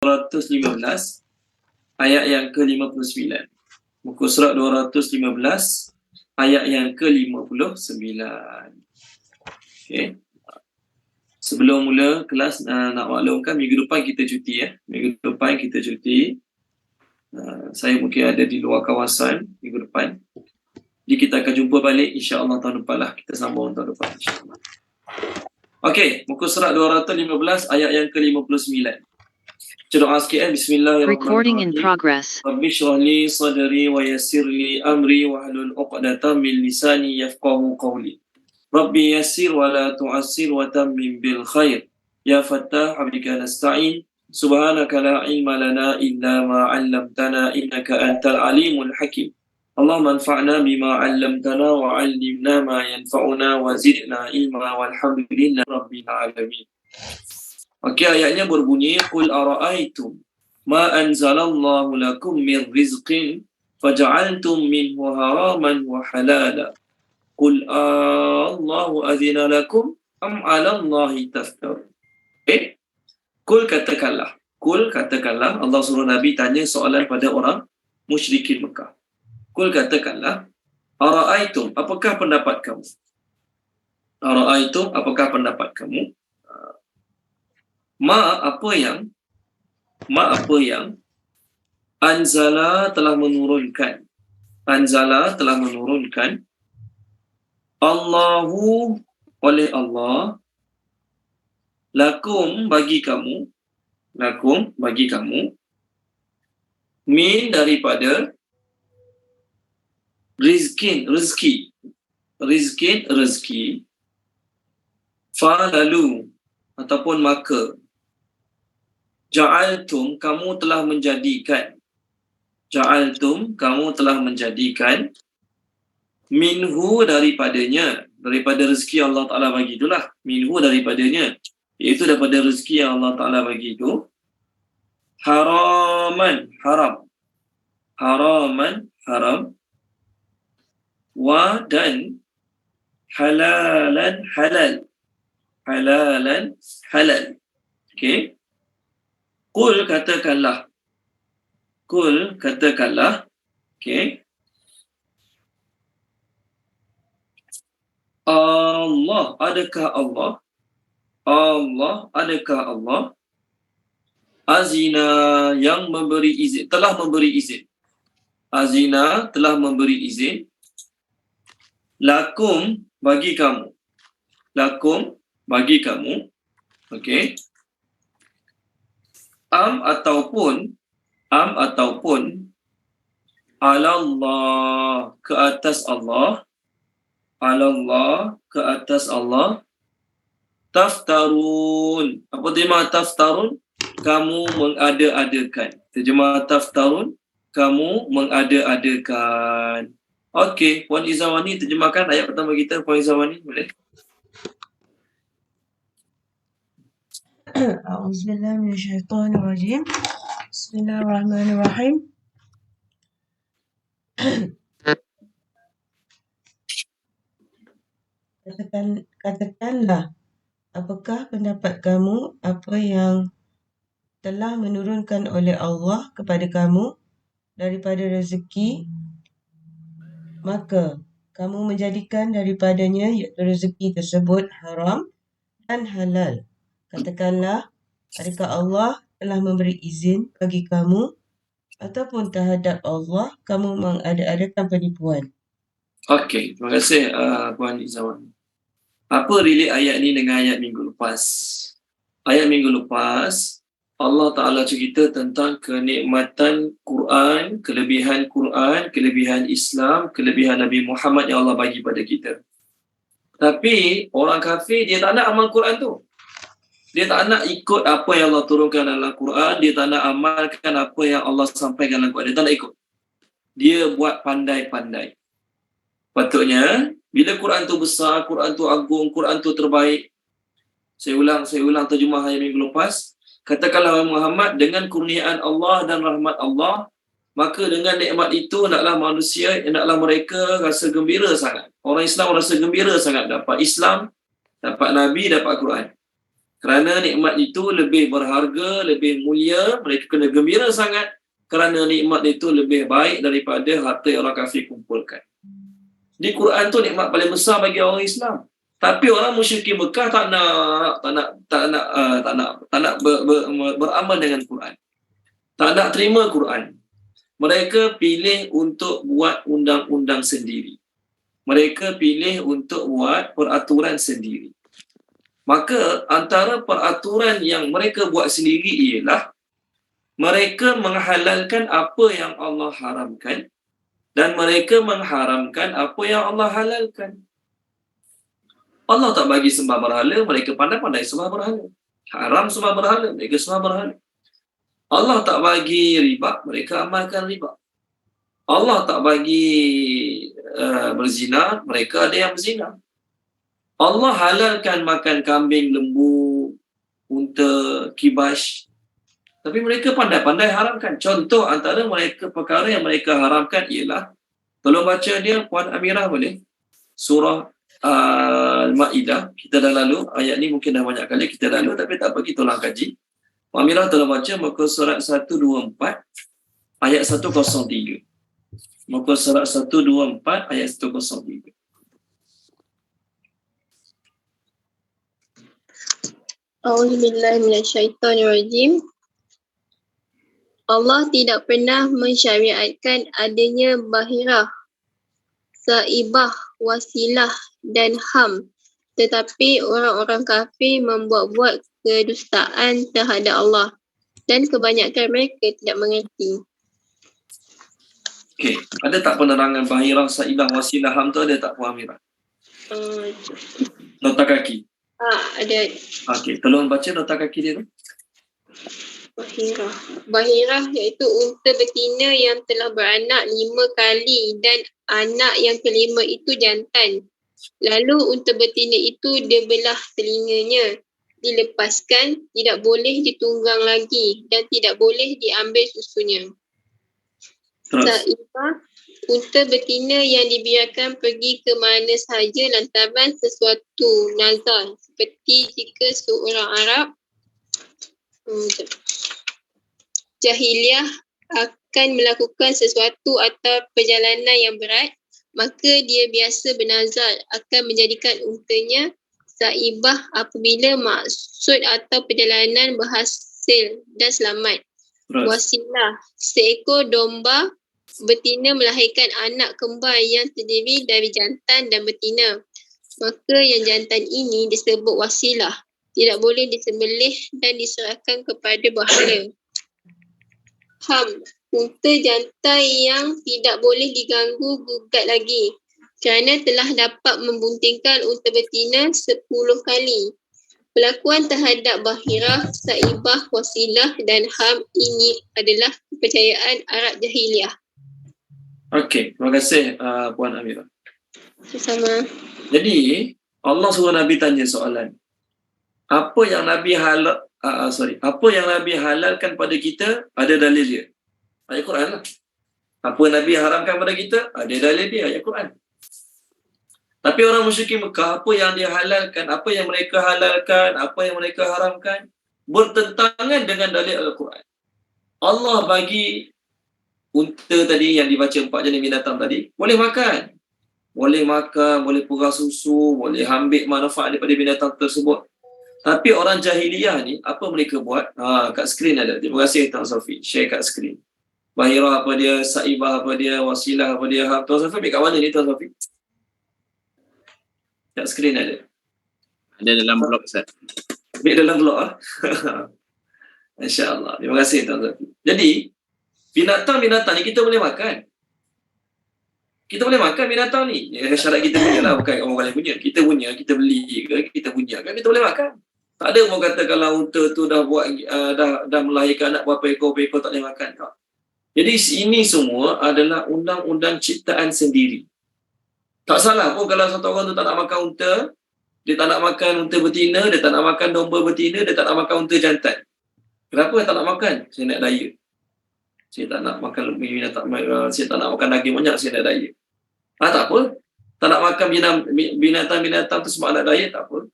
215 ayat yang ke-59. Muka surat 215 ayat yang ke-59. Okey. Sebelum mula kelas, nak maklumkan minggu depan kita cuti ya. Minggu depan kita cuti. Saya mungkin ada di luar kawasan minggu depan. Jadi kita akan jumpa balik insya-Allah tahun depan lah. Kita sambung tahun depan insya-Allah. Okey, muka surat 215 ayat yang ke-59. Doa sikit Bismillahirrahmanirrahim. Recording in progress. Rabbi shrah li sadri wa yassir li amri wahlul 'uqdatam min lisani yafqahu qawli. Rabbi yassir wa la tu'assir wa tammim bil khair. Ya Fattah bika nasta'in. Subhanaka la ilma lana illa ma 'allamtana innaka antal alimul hakim. Allahumma anfa'na bima 'allamtana wa 'allimna ma yanfa'una wa zidna ilma walhamdulillahi rabbil alamin. Okey, ayatnya berbunyi qul ara'aytum ma anzalallahu lakum min rizqin faja'altum minhu haraman wa halala. Qul Allahu azina lakum am 'ala Allahi taftarun. Qul katakanlah. Allah suruh Nabi tanya soalan pada orang musyrikin Mekah. Qul katakanlah, ara'aytum, apakah pendapat kamu? Ara'aytum, apakah pendapat kamu? Apa yang anzala telah menurunkan Allahu oleh Allah lakum bagi kamu min daripada rezeki fa lalu ataupun maka ja'altum kamu telah menjadikan minhu daripada rezeki Allah Ta'ala bagi itulah, minhu daripadanya, iaitu daripada rezeki yang Allah Ta'ala bagi itu, haram, wa dan halalan halal. Okey. Qul katakanlah. Okey. Adakah Allah azina yang memberi izin, telah memberi izin lakum bagi kamu, okey, am ataupun alallah ke atas Allah taftarun. Apa terjemah taftarun? Kamu mengada-adakan. Terjemah taftarun, kamu mengada-adakan. Okey, Puan Izawani terjemahkan ayat pertama kita. Puan Izawani boleh? A'udzubillahi minasyaitonirrajim. Bismillahirrahmanirrahim. Katakanlah, apakah pendapat kamu apa yang telah menurunkan oleh Allah kepada kamu daripada rezeki, maka kamu menjadikan daripadanya, iaitu rezeki tersebut, haram dan halal. Katakanlah, adakah Allah telah memberi izin bagi kamu ataupun terhadap Allah kamu mengada-adakan penipuan? Okey, terima kasih Puan Izawani. Apa relate ayat ni dengan ayat minggu lepas? Ayat minggu lepas, Allah Ta'ala cerita tentang kenikmatan Quran, kelebihan Islam, kelebihan Nabi Muhammad yang Allah bagi pada kita. Tapi orang kafir, dia tak nak amal Quran tu. Dia tak nak ikut apa yang Allah turunkan dalam Quran. Dia tak nak amalkan apa yang Allah sampaikan dalam Quran. Dia tak nak ikut. Dia buat pandai-pandai. Patutnya, bila Quran tu besar, Quran tu agung, Quran tu terbaik. Saya ulang terjemah ayat minggu lepas. Katakanlah Muhammad, dengan kurniaan Allah dan rahmat Allah, maka dengan nikmat itu hendaklah mereka rasa gembira sangat. Orang Islam rasa gembira sangat dapat Islam, dapat Nabi, dapat Quran. Kerana nikmat itu lebih berharga, lebih mulia, mereka kena gembira sangat kerana nikmat itu lebih baik daripada harta yang orang kafir kumpulkan. Di Quran tu nikmat paling besar bagi orang Islam. Tapi orang musyrikin Mekah tak nak beramal dengan Quran. Tak nak terima Quran. Mereka pilih untuk buat undang-undang sendiri. Mereka pilih untuk buat peraturan sendiri. Maka antara peraturan yang mereka buat sendiri ialah mereka menghalalkan apa yang Allah haramkan dan mereka mengharamkan apa yang Allah halalkan. Allah tak bagi sembah berhala, mereka pandai-pandai sembah berhala. Haram sembah berhala, mereka sembah berhala. Allah tak bagi riba, mereka amalkan riba. Allah tak bagi berzina, mereka ada yang berzina. Allah halalkan makan kambing, lembu, unta, kibas. Tapi mereka pandai-pandai haramkan. Contoh antara mereka perkara yang mereka haramkan ialah, tolong baca dia Puan Amirah boleh? Surah Al-Ma'idah. Kita dah lalu, ayat ni mungkin dah banyak kali kita lalu, tapi tak apa, kita ulang kaji. Puan Amirah tolong baca muka surat 124 ayat 103. Muka surat 124 ayat 103. A'udzubillahi minasyaitonirrajim. Allah tidak pernah mensyariatkan adanya bahirah, saibah, wasilah dan ham. Tetapi orang-orang kafir membuat-buat kedustaan terhadap Allah dan kebanyakan mereka tidak mengerti. Okey, ada tak penerangan bahirah, saibah, wasilah, ham tu ada tak Puan Amirah? Nota kaki. Ada. Okey, tolong baca nota kaki dia tu. Bahirah. Bahirah iaitu unta betina yang telah beranak 5 kali dan anak yang kelima itu jantan. Lalu unta betina itu dibelah telinganya, dilepaskan, tidak boleh ditunggang lagi dan tidak boleh diambil susunya. Saibah, unta betina yang dibiarkan pergi ke mana sahaja lantaran sesuatu nazar, seperti jika seorang Arab jahiliah akan melakukan sesuatu atau perjalanan yang berat, maka dia biasa bernazar akan menjadikan untanya saibah apabila maksud atau perjalanan berhasil dan selamat. Wasilah, seekor domba betina melahirkan anak kembar yang terdiri dari jantan dan betina. Maka yang jantan ini disebut wasilah. Tidak boleh disembelih dan diserahkan kepada berhala. Ham, unta jantan yang tidak boleh diganggu gugat lagi kerana telah dapat membuntingkan unta betina 10 kali. Perlakuan terhadap bahirah, saibah, wasilah dan ham ini adalah kepercayaan Arab jahiliah. Okey, terima kasih Puan Amirah. Sama. Jadi, Allah suruh Nabi tanya soalan. Apa yang Nabi apa yang Nabi halalkan pada kita, ada dalil dia. Ayat Quran lah. Apa Nabi haramkan pada kita, ada dalil dia, ayat Quran. Tapi orang musyrikin Mekah, apa yang dia halalkan, apa yang mereka halalkan, apa yang mereka haramkan, bertentangan dengan dalil Al-Quran. Allah bagi unta tadi yang dibaca 4 jenis binatang tadi, boleh makan. Boleh makan, boleh perah susu, boleh ambil manfaat daripada binatang tersebut. Tapi orang jahiliyah ni, apa mereka buat? Kat skrin ada. Terima kasih Tuan Sofi. Share kat skrin. Bahirah apa dia, saibah apa dia, wasilah apa dia. Tuan Sofi ambil kat mana ni Tuan Sofi? Kat skrin ada. Ada dalam blog Ustaz. Ambil dalam blog Masya-Allah. Terima kasih Tuan Sofi. Jadi, binatang-binatang ni kita boleh makan. Kita boleh makan binatang ni. Syarat kita punya lah, bukan orang lain punya. Kita punya, kita beli ke, kita punya kan, kita boleh makan. Tak ada orang kata kalau unta tu dah buat dah melahirkan anak berapa ekor tak boleh makan. Tak. Jadi ini semua adalah undang-undang ciptaan sendiri. Tak salah pun kalau satu orang tu tak nak makan unta, dia tak nak makan unta betina, dia tak nak makan domba betina, dia tak nak makan unta jantan. Kenapa tak nak makan? Saya nak daya. Saya tak nak makan binatang, saya tak nak makan daging banyak, saya nak daya. Tak apa. Tak nak makan binatang-binatang tu sebab nak daya, tak apa.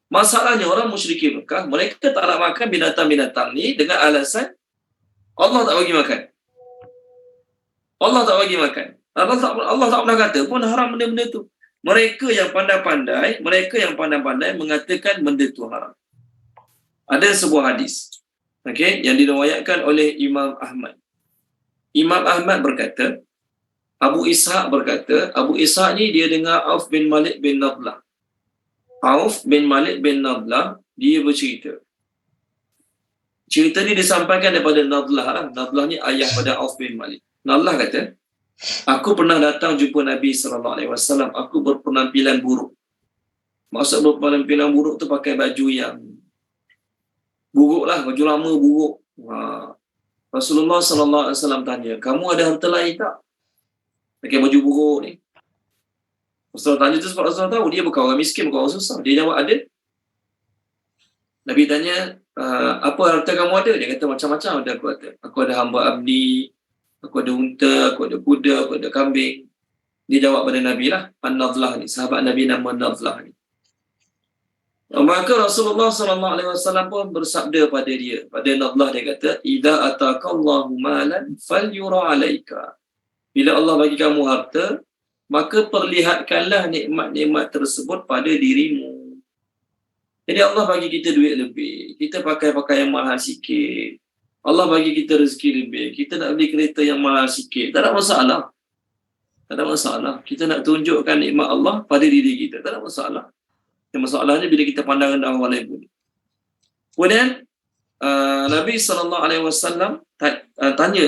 Masalahnya orang musyrikin Mekah, mereka tak nak makan binatang-binatang ni dengan alasan Allah tak bagi makan. Allah tak bagi makan. Allah tak pernah kata pun haram benda-benda tu. Mereka yang pandai-pandai mengatakan benda tu haram. Ada sebuah hadis, okey, yang diriwayatkan oleh Imam Ahmad. Imam Ahmad berkata, Abu Ishaq ni dia dengar Auf bin Malik bin Nadlah. Auf bin Malik bin Nadlah, dia bercerita. Cerita ni disampaikan daripada Nadlah. Nadlah ni ayah pada Auf bin Malik. Nadlah kata, aku pernah datang jumpa Nabi SAW. Aku berpenampilan buruk. Maksud berpenampilan buruk tu pakai baju yang buruk lah, baju lama buruk. Rasulullah SAW tanya, kamu ada harta lain tak? Pakai baju buruk ni. Rasulullah tanya tu sebab Rasulullah tahu dia bukan orang miskin, bukan orang susah. Dia jawab ada. Nabi tanya, apa harta kamu ada? Dia kata macam-macam ada aku ada. Aku ada hamba abdi, aku ada unta, aku ada kuda, aku ada kambing. Dia jawab pada Nabi lah, An-Nadlah ni, sahabat Nabi nama Nadlah ni. Maka Rasulullah SAW pun bersabda pada dia, pada Nadlah, dia kata, idza ataqallahu malan falyura alaika. Bila Allah bagi kamu harta, maka perlihatkanlah nikmat-nikmat tersebut pada dirimu. Jadi Allah bagi kita duit lebih, kita pakai pakaian mahal sikit. Allah bagi kita rezeki lebih, kita nak beli kereta yang mahal sikit. Tak ada masalah. Tak ada masalah. Kita nak tunjukkan nikmat Allah pada diri kita. Tak ada masalah. Yang masalahnya bila kita pandang rendah orang lain pun. Kemudian Nabi SAW tanya,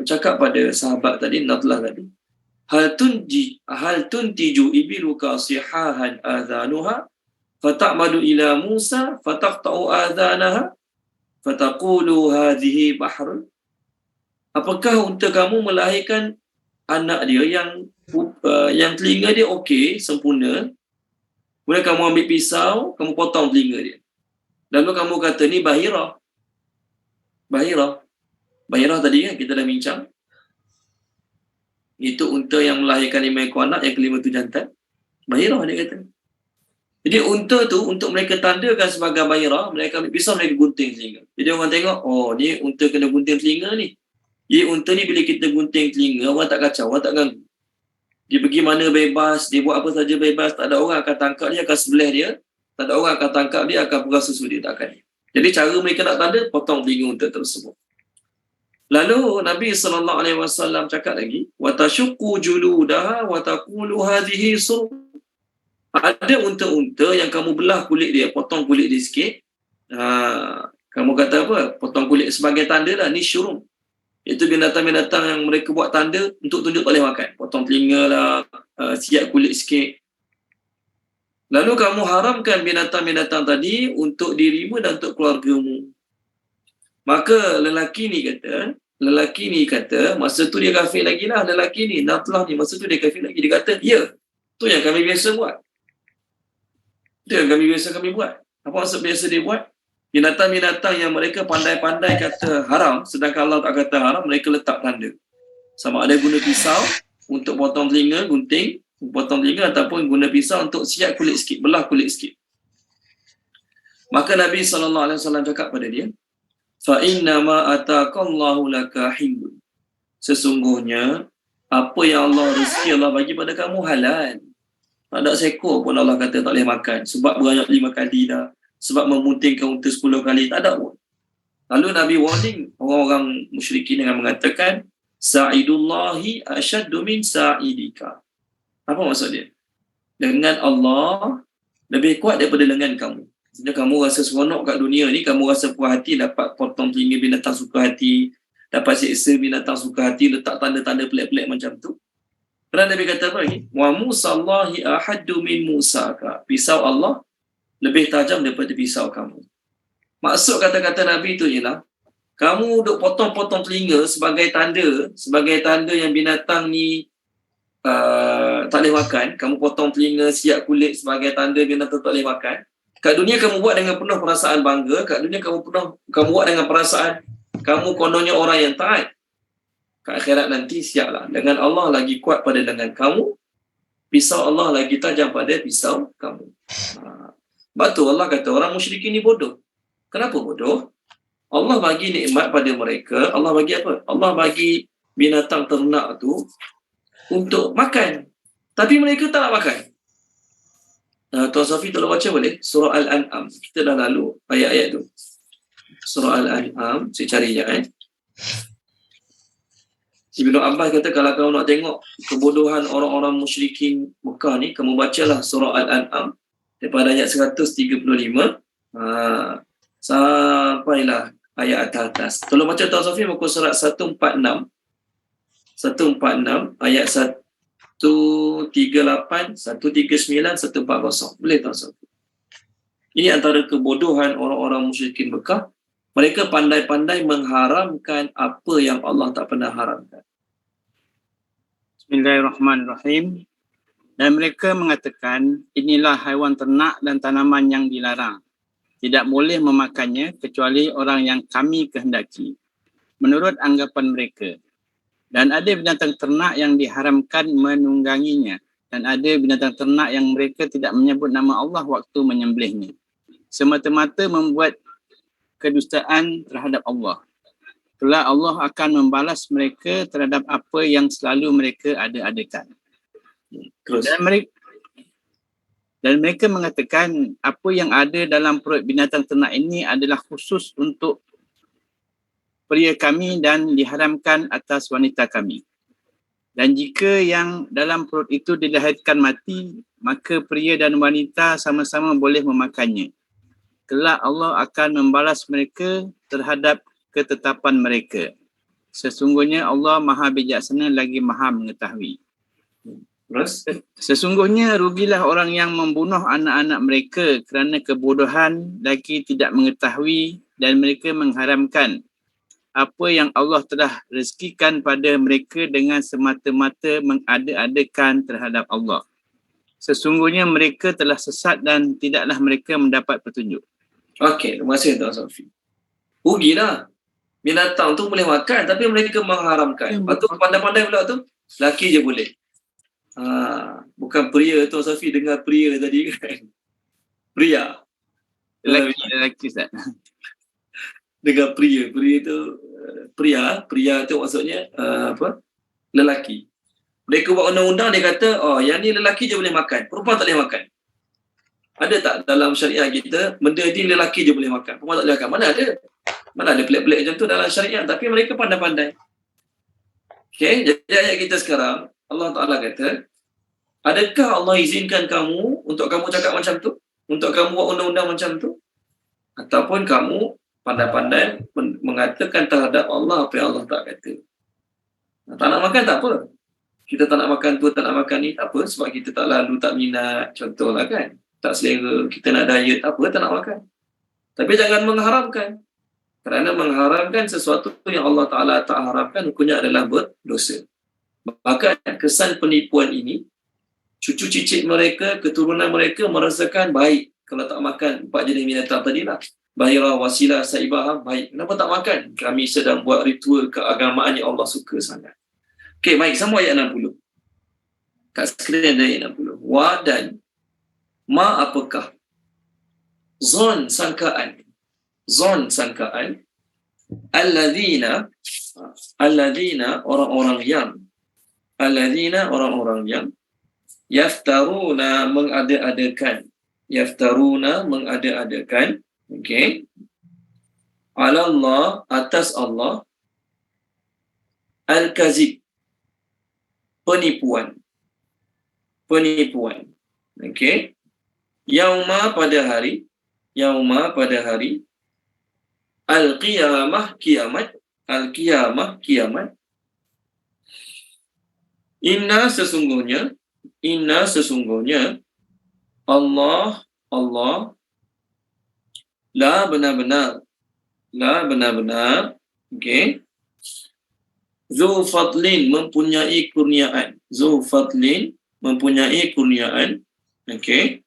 cakap pada sahabat tadi, Nadlah tadi, hal tuntiju ibiluka sihahan adhanuha fata'madu ila Musa fataqta'u adhanaha fataqulu hadhihi bahrun. Apakah unta kamu melahirkan anak dia yang telinga dia okey, sempurna, kemudian kamu ambil pisau, kamu potong telinga dia. Lalu kamu kata ni Bahirah. Bahirah tadi kan kita dah bincang. Itu unta yang melahirkan 5 ekor anak, yang kelima tu jantan. Bahirah dia kata. Jadi unta tu untuk mereka tandakan sebagai Bahirah, mereka ambil pisau, mereka gunting telinga. Jadi orang tengok, oh ni unta kena gunting telinga ni. Jadi unta ni bila kita gunting telinga, orang tak kacau, orang tak ganggu. Dia pergi mana bebas, dia buat apa saja bebas, tak ada orang akan tangkap dia, akan sebelah dia, tak ada orang akan tangkap dia, akan pegang susu dia, tak akan. Jadi cara mereka nak tanda, potong telinga unta tersebut. Lalu Nabi SAW cakap lagi, wa tashukku juludaha wa taqulu hadhihi sur. Ada unta-unta yang kamu belah kulit dia, potong kulit dia sikit. Kamu kata apa? Potong kulit sebagai tanda lah, ni syurum. Itu binatang-binatang yang mereka buat tanda untuk tunjuk tak boleh makan. Potong telinga lah, siap kulit sikit. Lalu kamu haramkan binatang-binatang tadi untuk dirimu dan untuk keluargamu. Maka lelaki ni kata, masa tu dia kafir lagi lah, lelaki ni, Nadlah ni, masa tu dia kafir lagi. Dia kata, ya, tu yang kami biasa buat. Itu yang kami biasa buat. Apa maksud biasa dia buat? Binatang-binatang yang mereka pandai-pandai kata haram, sedangkan Allah tak kata haram, mereka letak tanda. Sama ada guna pisau untuk potong telinga, gunting, potong telinga, ataupun guna pisau untuk siap kulit sikit, belah kulit sikit. Maka Nabi SAW cakap pada dia, فَإِنَّمَا أَتَاكَ اللَّهُ لَكَ حِلٌّ. Sesungguhnya, apa yang Allah rezeki Allah bagi pada kamu halal. Tak ada seekor pun Allah kata tak boleh makan. Sebab beranyak 5 kali dah. Sebab memuntingkan unta 10 kali. Tak ada pun. Lalu Nabi warning orang-orang musyrikin dengan mengatakan, Sa'idullahi asyaddu min sa'idika. Apa maksud dia? Dengan Allah lebih kuat daripada lengan kamu. Maksudnya kamu rasa seronok kat dunia ni, kamu rasa puas hati dapat potong telinga binatang suka hati, dapat seksa binatang suka hati, letak tanda-tanda pelik-pelik macam tu. Kerana Nabi kata apa lagi? Wa musallahi ahaddu min musaka. Pisau Allah lebih tajam daripada pisau kamu. Maksud kata-kata Nabi tu ialah, kamu duk potong-potong telinga sebagai tanda yang binatang ni tak boleh makan. Kamu potong telinga, siap kulit sebagai tanda binatang tak boleh makan. Kat dunia kamu buat dengan penuh perasaan bangga. Kat dunia kamu buat dengan perasaan kamu kononnya orang yang taat. Kat akhirat nanti siaplah. Dengan Allah lagi kuat pada lengan kamu. Pisau Allah lagi tajam pada pisau kamu. Sebab tu Allah kata orang musyrikin ni bodoh. Kenapa bodoh? Allah bagi nikmat pada mereka. Allah bagi apa? Allah bagi binatang ternak tu untuk makan. Tapi mereka tak nak makan. Tuan Safi tolong baca boleh? Surah Al-An'am. Kita dah lalu ayat-ayat tu. Surah Al-An'am. Saya cari sekejap Ibnu Abbas kata kalau kamu nak tengok kebodohan orang-orang musyrikin Mekah ni, kamu bacalah surah Al-An'am daripada ayat 135 sampailah ayat atas. Tolong baca Tuan Safi muka surat 146 ayat 138, 139, 140. Boleh Tuan Safi? Ini antara kebodohan orang-orang musyrikin Mekah. Mereka pandai-pandai mengharamkan apa yang Allah tak pernah haramkan. Bismillahirrahmanirrahim. Dan mereka mengatakan, inilah haiwan ternak dan tanaman yang dilarang. Tidak boleh memakannya kecuali orang yang kami kehendaki. Menurut anggapan mereka. Dan ada binatang ternak yang diharamkan menungganginya. Dan ada binatang ternak yang mereka tidak menyebut nama Allah waktu menyembelihnya. Semata-mata membuat kedustaan terhadap Allah. Kelak Allah akan membalas mereka terhadap apa yang selalu mereka ada-adakan. Dan mereka mengatakan apa yang ada dalam perut binatang ternak ini adalah khusus untuk pria kami dan diharamkan atas wanita kami. Dan jika yang dalam perut itu dilahirkan mati, maka pria dan wanita sama-sama boleh memakannya. Kelak Allah akan membalas mereka terhadap ketetapan mereka. Sesungguhnya Allah Maha Bijaksana lagi Maha Mengetahui. Terus? Sesungguhnya rugilah orang yang membunuh anak-anak mereka kerana kebodohan lagi tidak mengetahui dan mereka mengharamkan apa yang Allah telah rezekikan pada mereka dengan semata-mata mengada-adakan terhadap Allah. Sesungguhnya mereka telah sesat dan tidaklah mereka mendapat petunjuk. Okey, terima kasih Tuan Safi. Rugilah. Binatang tu boleh makan tapi mereka mengharamkan. Lepas tu pandai-pandai pula tu, lelaki je boleh. Bukan pria Tuan Safi, dengar pria tadi kan. Pria. Lelaki Ustaz. Dengar pria tu pria tu maksudnya lelaki. Mereka buat undang-undang dia kata, yang ni lelaki je boleh makan, perempuan tak boleh makan. Ada tak dalam syariat kita, benda ni lelaki je boleh makan, perempuan tak boleh makan? Mana ada pelik-pelik macam tu dalam syariat, tapi mereka pandai-pandai. Okay, jadi ayat kita sekarang, Allah Ta'ala kata, adakah Allah izinkan kamu untuk kamu cakap macam tu? Untuk kamu buat undang-undang macam tu? Ataupun kamu pandai-pandai mengatakan terhadap Allah apa yang Allah tak kata? Tak nak makan tak apa. Kita tak nak makan tu, tak nak makan ni, tak apa. Sebab kita tak lalu, tak minat, contohlah kan. Tak selera, kita nak diet, tak apa, tak nak makan. Tapi jangan mengharamkan. Kerana mengharamkan sesuatu yang Allah Ta'ala tak harapkan, hukumnya adalah berdosa. Bahkan kesan penipuan ini, cucu cicit mereka, keturunan mereka merasakan baik kalau tak makan 4 jenis binatang tadi lah. Bahirah, wasilah, saibah, baik. Kenapa tak makan? Kami sedang buat ritual keagamaan yang Allah suka sangat. Okey, baik. Sama ayat 60. Kat skrin ada ayat 60. Wa dan ma apakah? Zon sangkaan. Alladzina orang-orang yang yaftaruna mengada-adakan. Okey. Ala Allah, atas Allah, al-kazib, penipuan. Okey. Yauma pada hari, al-qiyamah, kiamat. Inna sesungguhnya Allah la benar-benar okey, zu fadlin mempunyai kurniaan, okey,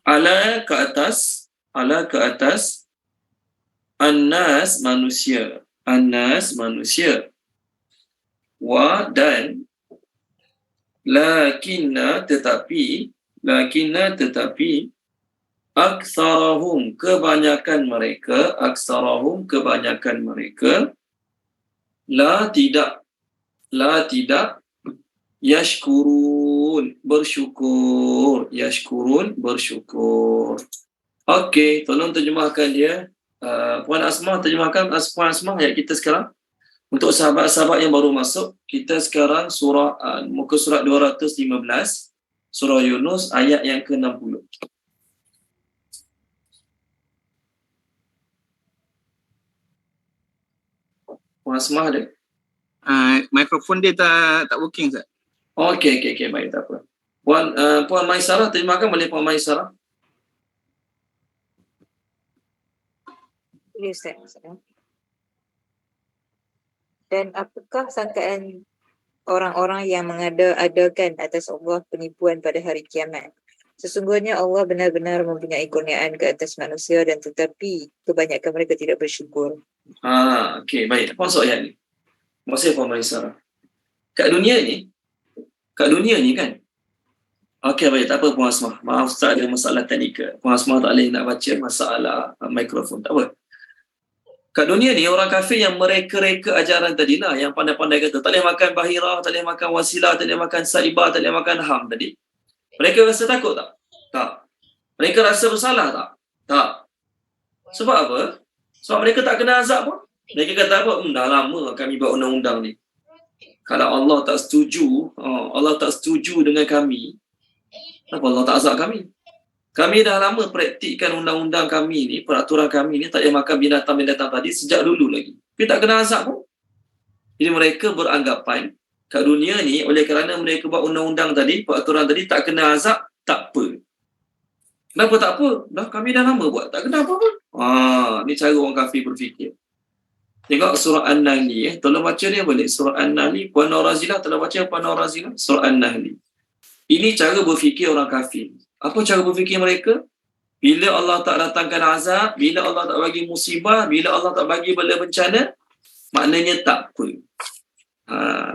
ala ke atas annas manusia wa dan lakinna tetapi lakinna tetapi aksarahum kebanyakan mereka la tidak yashkurun bersyukur. Okey, tolong terjemahkan dia. Puan Asmah terjemahkan. Puan Asmah ayat kita sekarang. Untuk sahabat-sahabat yang baru masuk, kita sekarang muka surat 215 surah Yunus ayat yang ke-60. Puan Asmah ada? Mikrofon dia tak working, Ustaz. Okey, baik, tak apa. Puan Maisarah terjemahkan boleh, Puan Maisarah? Boleh, Ustaz. Dan apakah sangkaan orang-orang yang mengada-adakan atas Allah penipuan pada hari kiamat? Sesungguhnya Allah benar-benar mempunyai kurniaan ke atas manusia dan tetapi kebanyakan mereka tidak bersyukur. Okey, baik. Apa maksud ayat ni? Maksud Puan Maisarah. Kat dunia ni kan. Okey, baik, tak apa Puan Asmah. Maaf, Ustaz ada masalah teknikal. Puan Asmah tak boleh nak baca masalah mikrofon. Tak apa. Kat dunia ni orang kafir yang mereka-reka ajaran tadi lah, yang pandai-pandai kata tak boleh makan bahirah, tak boleh makan wasilah, tak boleh makan saibah, tak boleh makan ham tadi. Mereka rasa takut tak? Tak. Mereka rasa bersalah tak? Tak. Sebab apa? Sebab mereka tak kena azab pun. Mereka kata apa? Dah lama kami buat undang-undang ni. Kalau Allah tak setuju dengan kami, kenapa Allah tak azab kami? Kami dah lama praktikkan undang-undang kami ni, peraturan kami ni tak payah makan binatang-binatang tadi sejak dulu lagi. Tapi tak kena azab pun. Jadi mereka beranggapan kat dunia ni oleh kerana mereka buat undang-undang tadi, peraturan tadi tak kena azab, tak apa. Kenapa tak apa? Dah kami dah lama buat, tak kena apa-apa. Ni cara orang kafir berfikir. Tengok surah An-Nahli. Tolong baca dia balik. Surah An-Nahli. Puan Norazilah, tolong baca Puan Norazilah. Surah An-Nahli. Ini cara berfikir orang kafir. Apa cara berfikir mereka? Bila Allah tak datangkan azab, bila Allah tak bagi musibah, bila Allah tak bagi bala bencana, maknanya tak apa.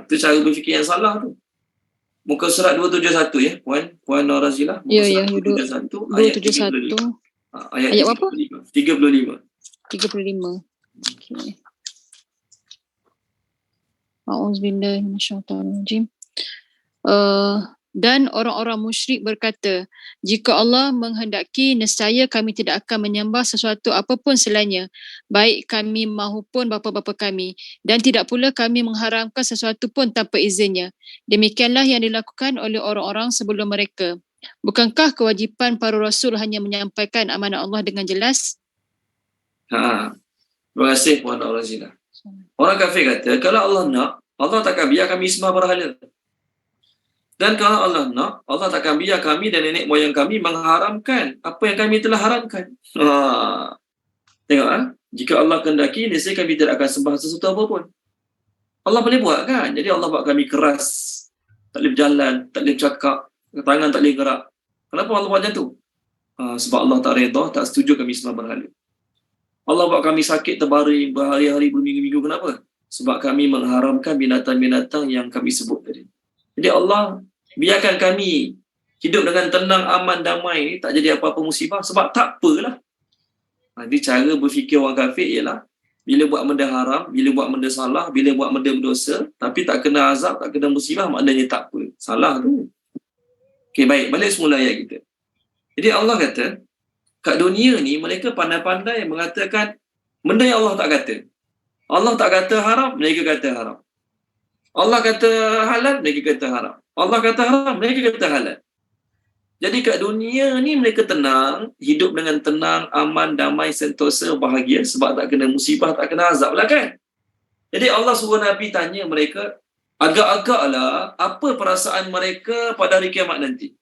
Itu cara berfikir yang salah tu. Muka surat 271 ya, Puan Norazilah. Muka surat 271 ayat 35. Ayat berapa? 35. 35. Okey. A'udzubillahi minasyaitonirrajim. Dan orang-orang musyrik berkata, jika Allah menghendaki, nescaya kami tidak akan menyembah sesuatu apapun selainnya, baik kami mahupun bapa-bapa kami, dan tidak pula kami mengharamkan sesuatu pun tanpa izinnya. Demikianlah yang dilakukan oleh orang-orang sebelum mereka. Bukankah kewajipan para rasul hanya menyampaikan amanah Allah dengan jelas? Terima kasih Puan Norazilah. Orang kafir kata, kalau Allah nak, Allah takkan biar kami sembah berhala. Dan kalau Allah nak, Allah takkan biar kami dan nenek moyang kami mengharamkan apa yang kami telah haramkan. Tengok jika Allah kehendaki, nescaya kami tidak akan sembah sesuatu apa pun. Allah boleh buat kan? Jadi Allah buat kami keras, tak boleh berjalan, tak boleh bercakap, tangan tak boleh gerak. Kenapa Allah buat macam tu? Sebab Allah tak redha, tak setuju kami sembah berhala. Allah buat kami sakit terbaring berhari-hari, berminggu-minggu. Kenapa? Sebab kami mengharamkan binatang-binatang yang kami sebut tadi. Jadi Allah biarkan kami hidup dengan tenang, aman, damai ni, tak jadi apa-apa musibah sebab tak apalah. Jadi cara berfikir orang kafir ialah bila buat benda haram, bila buat benda salah, bila buat benda berdosa, tapi tak kena azab, tak kena musibah, maknanya tak apa. Salah tu. Okey, baik, balik semula ayat kita. Jadi Allah kata, kat dunia ni mereka pandai-pandai mengatakan benda yang Allah tak kata. Allah tak kata haram, mereka kata haram. Allah kata halal, mereka kata haram. Allah kata haram, mereka kata halal. Jadi kat dunia ni mereka tenang, hidup dengan tenang, aman, damai, sentosa, bahagia sebab tak kena musibah, tak kena azab lah kan. Jadi Allah suruh Nabi tanya mereka, agak-agaklah apa perasaan mereka pada hari kiamat nanti.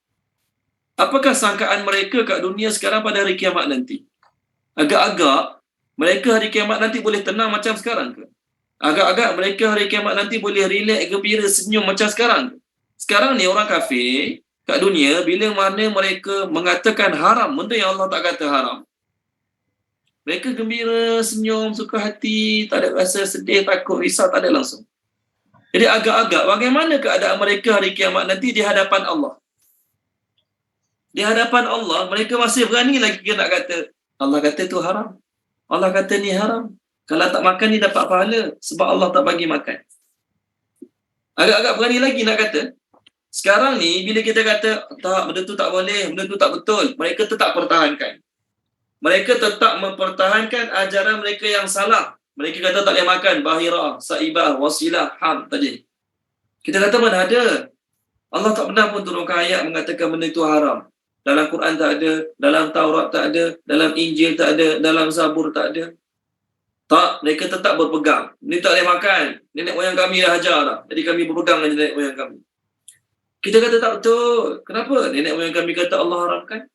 Apakah sangkaan mereka kat dunia sekarang pada hari kiamat nanti? Agak-agak mereka hari kiamat nanti boleh tenang macam sekarang ke? Agak-agak mereka hari kiamat nanti boleh relax, gembira, senyum macam sekarang. Sekarang ni orang kafir kat dunia, bila mana mereka mengatakan haram, benda yang Allah tak kata haram, mereka gembira, senyum, suka hati, tak ada rasa sedih, takut, risau, tak ada langsung. Jadi agak-agak bagaimana keadaan mereka hari kiamat nanti di hadapan Allah? Di hadapan Allah, mereka masih berani lagi nak kata, Allah kata tu haram. Allah kata ni haram. Kalau tak makan ni dapat pahala sebab Allah tak bagi makan. Agak-agak berani lagi nak kata. Sekarang ni, bila kita kata, tak, benda tu tak boleh, benda tu tak betul, mereka tetap pertahankan. Mereka tetap mempertahankan ajaran mereka yang salah. Mereka kata tak boleh makan, bahirah, saibah, wasilah, ham tadi. Kita kata mana ada. Allah tak pernah pun turunkan ayat mengatakan benda itu haram. Dalam Quran tak ada, dalam Taurat tak ada, dalam Injil tak ada, dalam Zabur tak ada. Tak, mereka tetap berpegang. Ini tak boleh makan. Nenek moyang kami dah ajar dah. Jadi kami berpegang dengan nenek moyang kami. Kita kata tak betul. Kenapa? Nenek moyang kami kata Allah haramkan.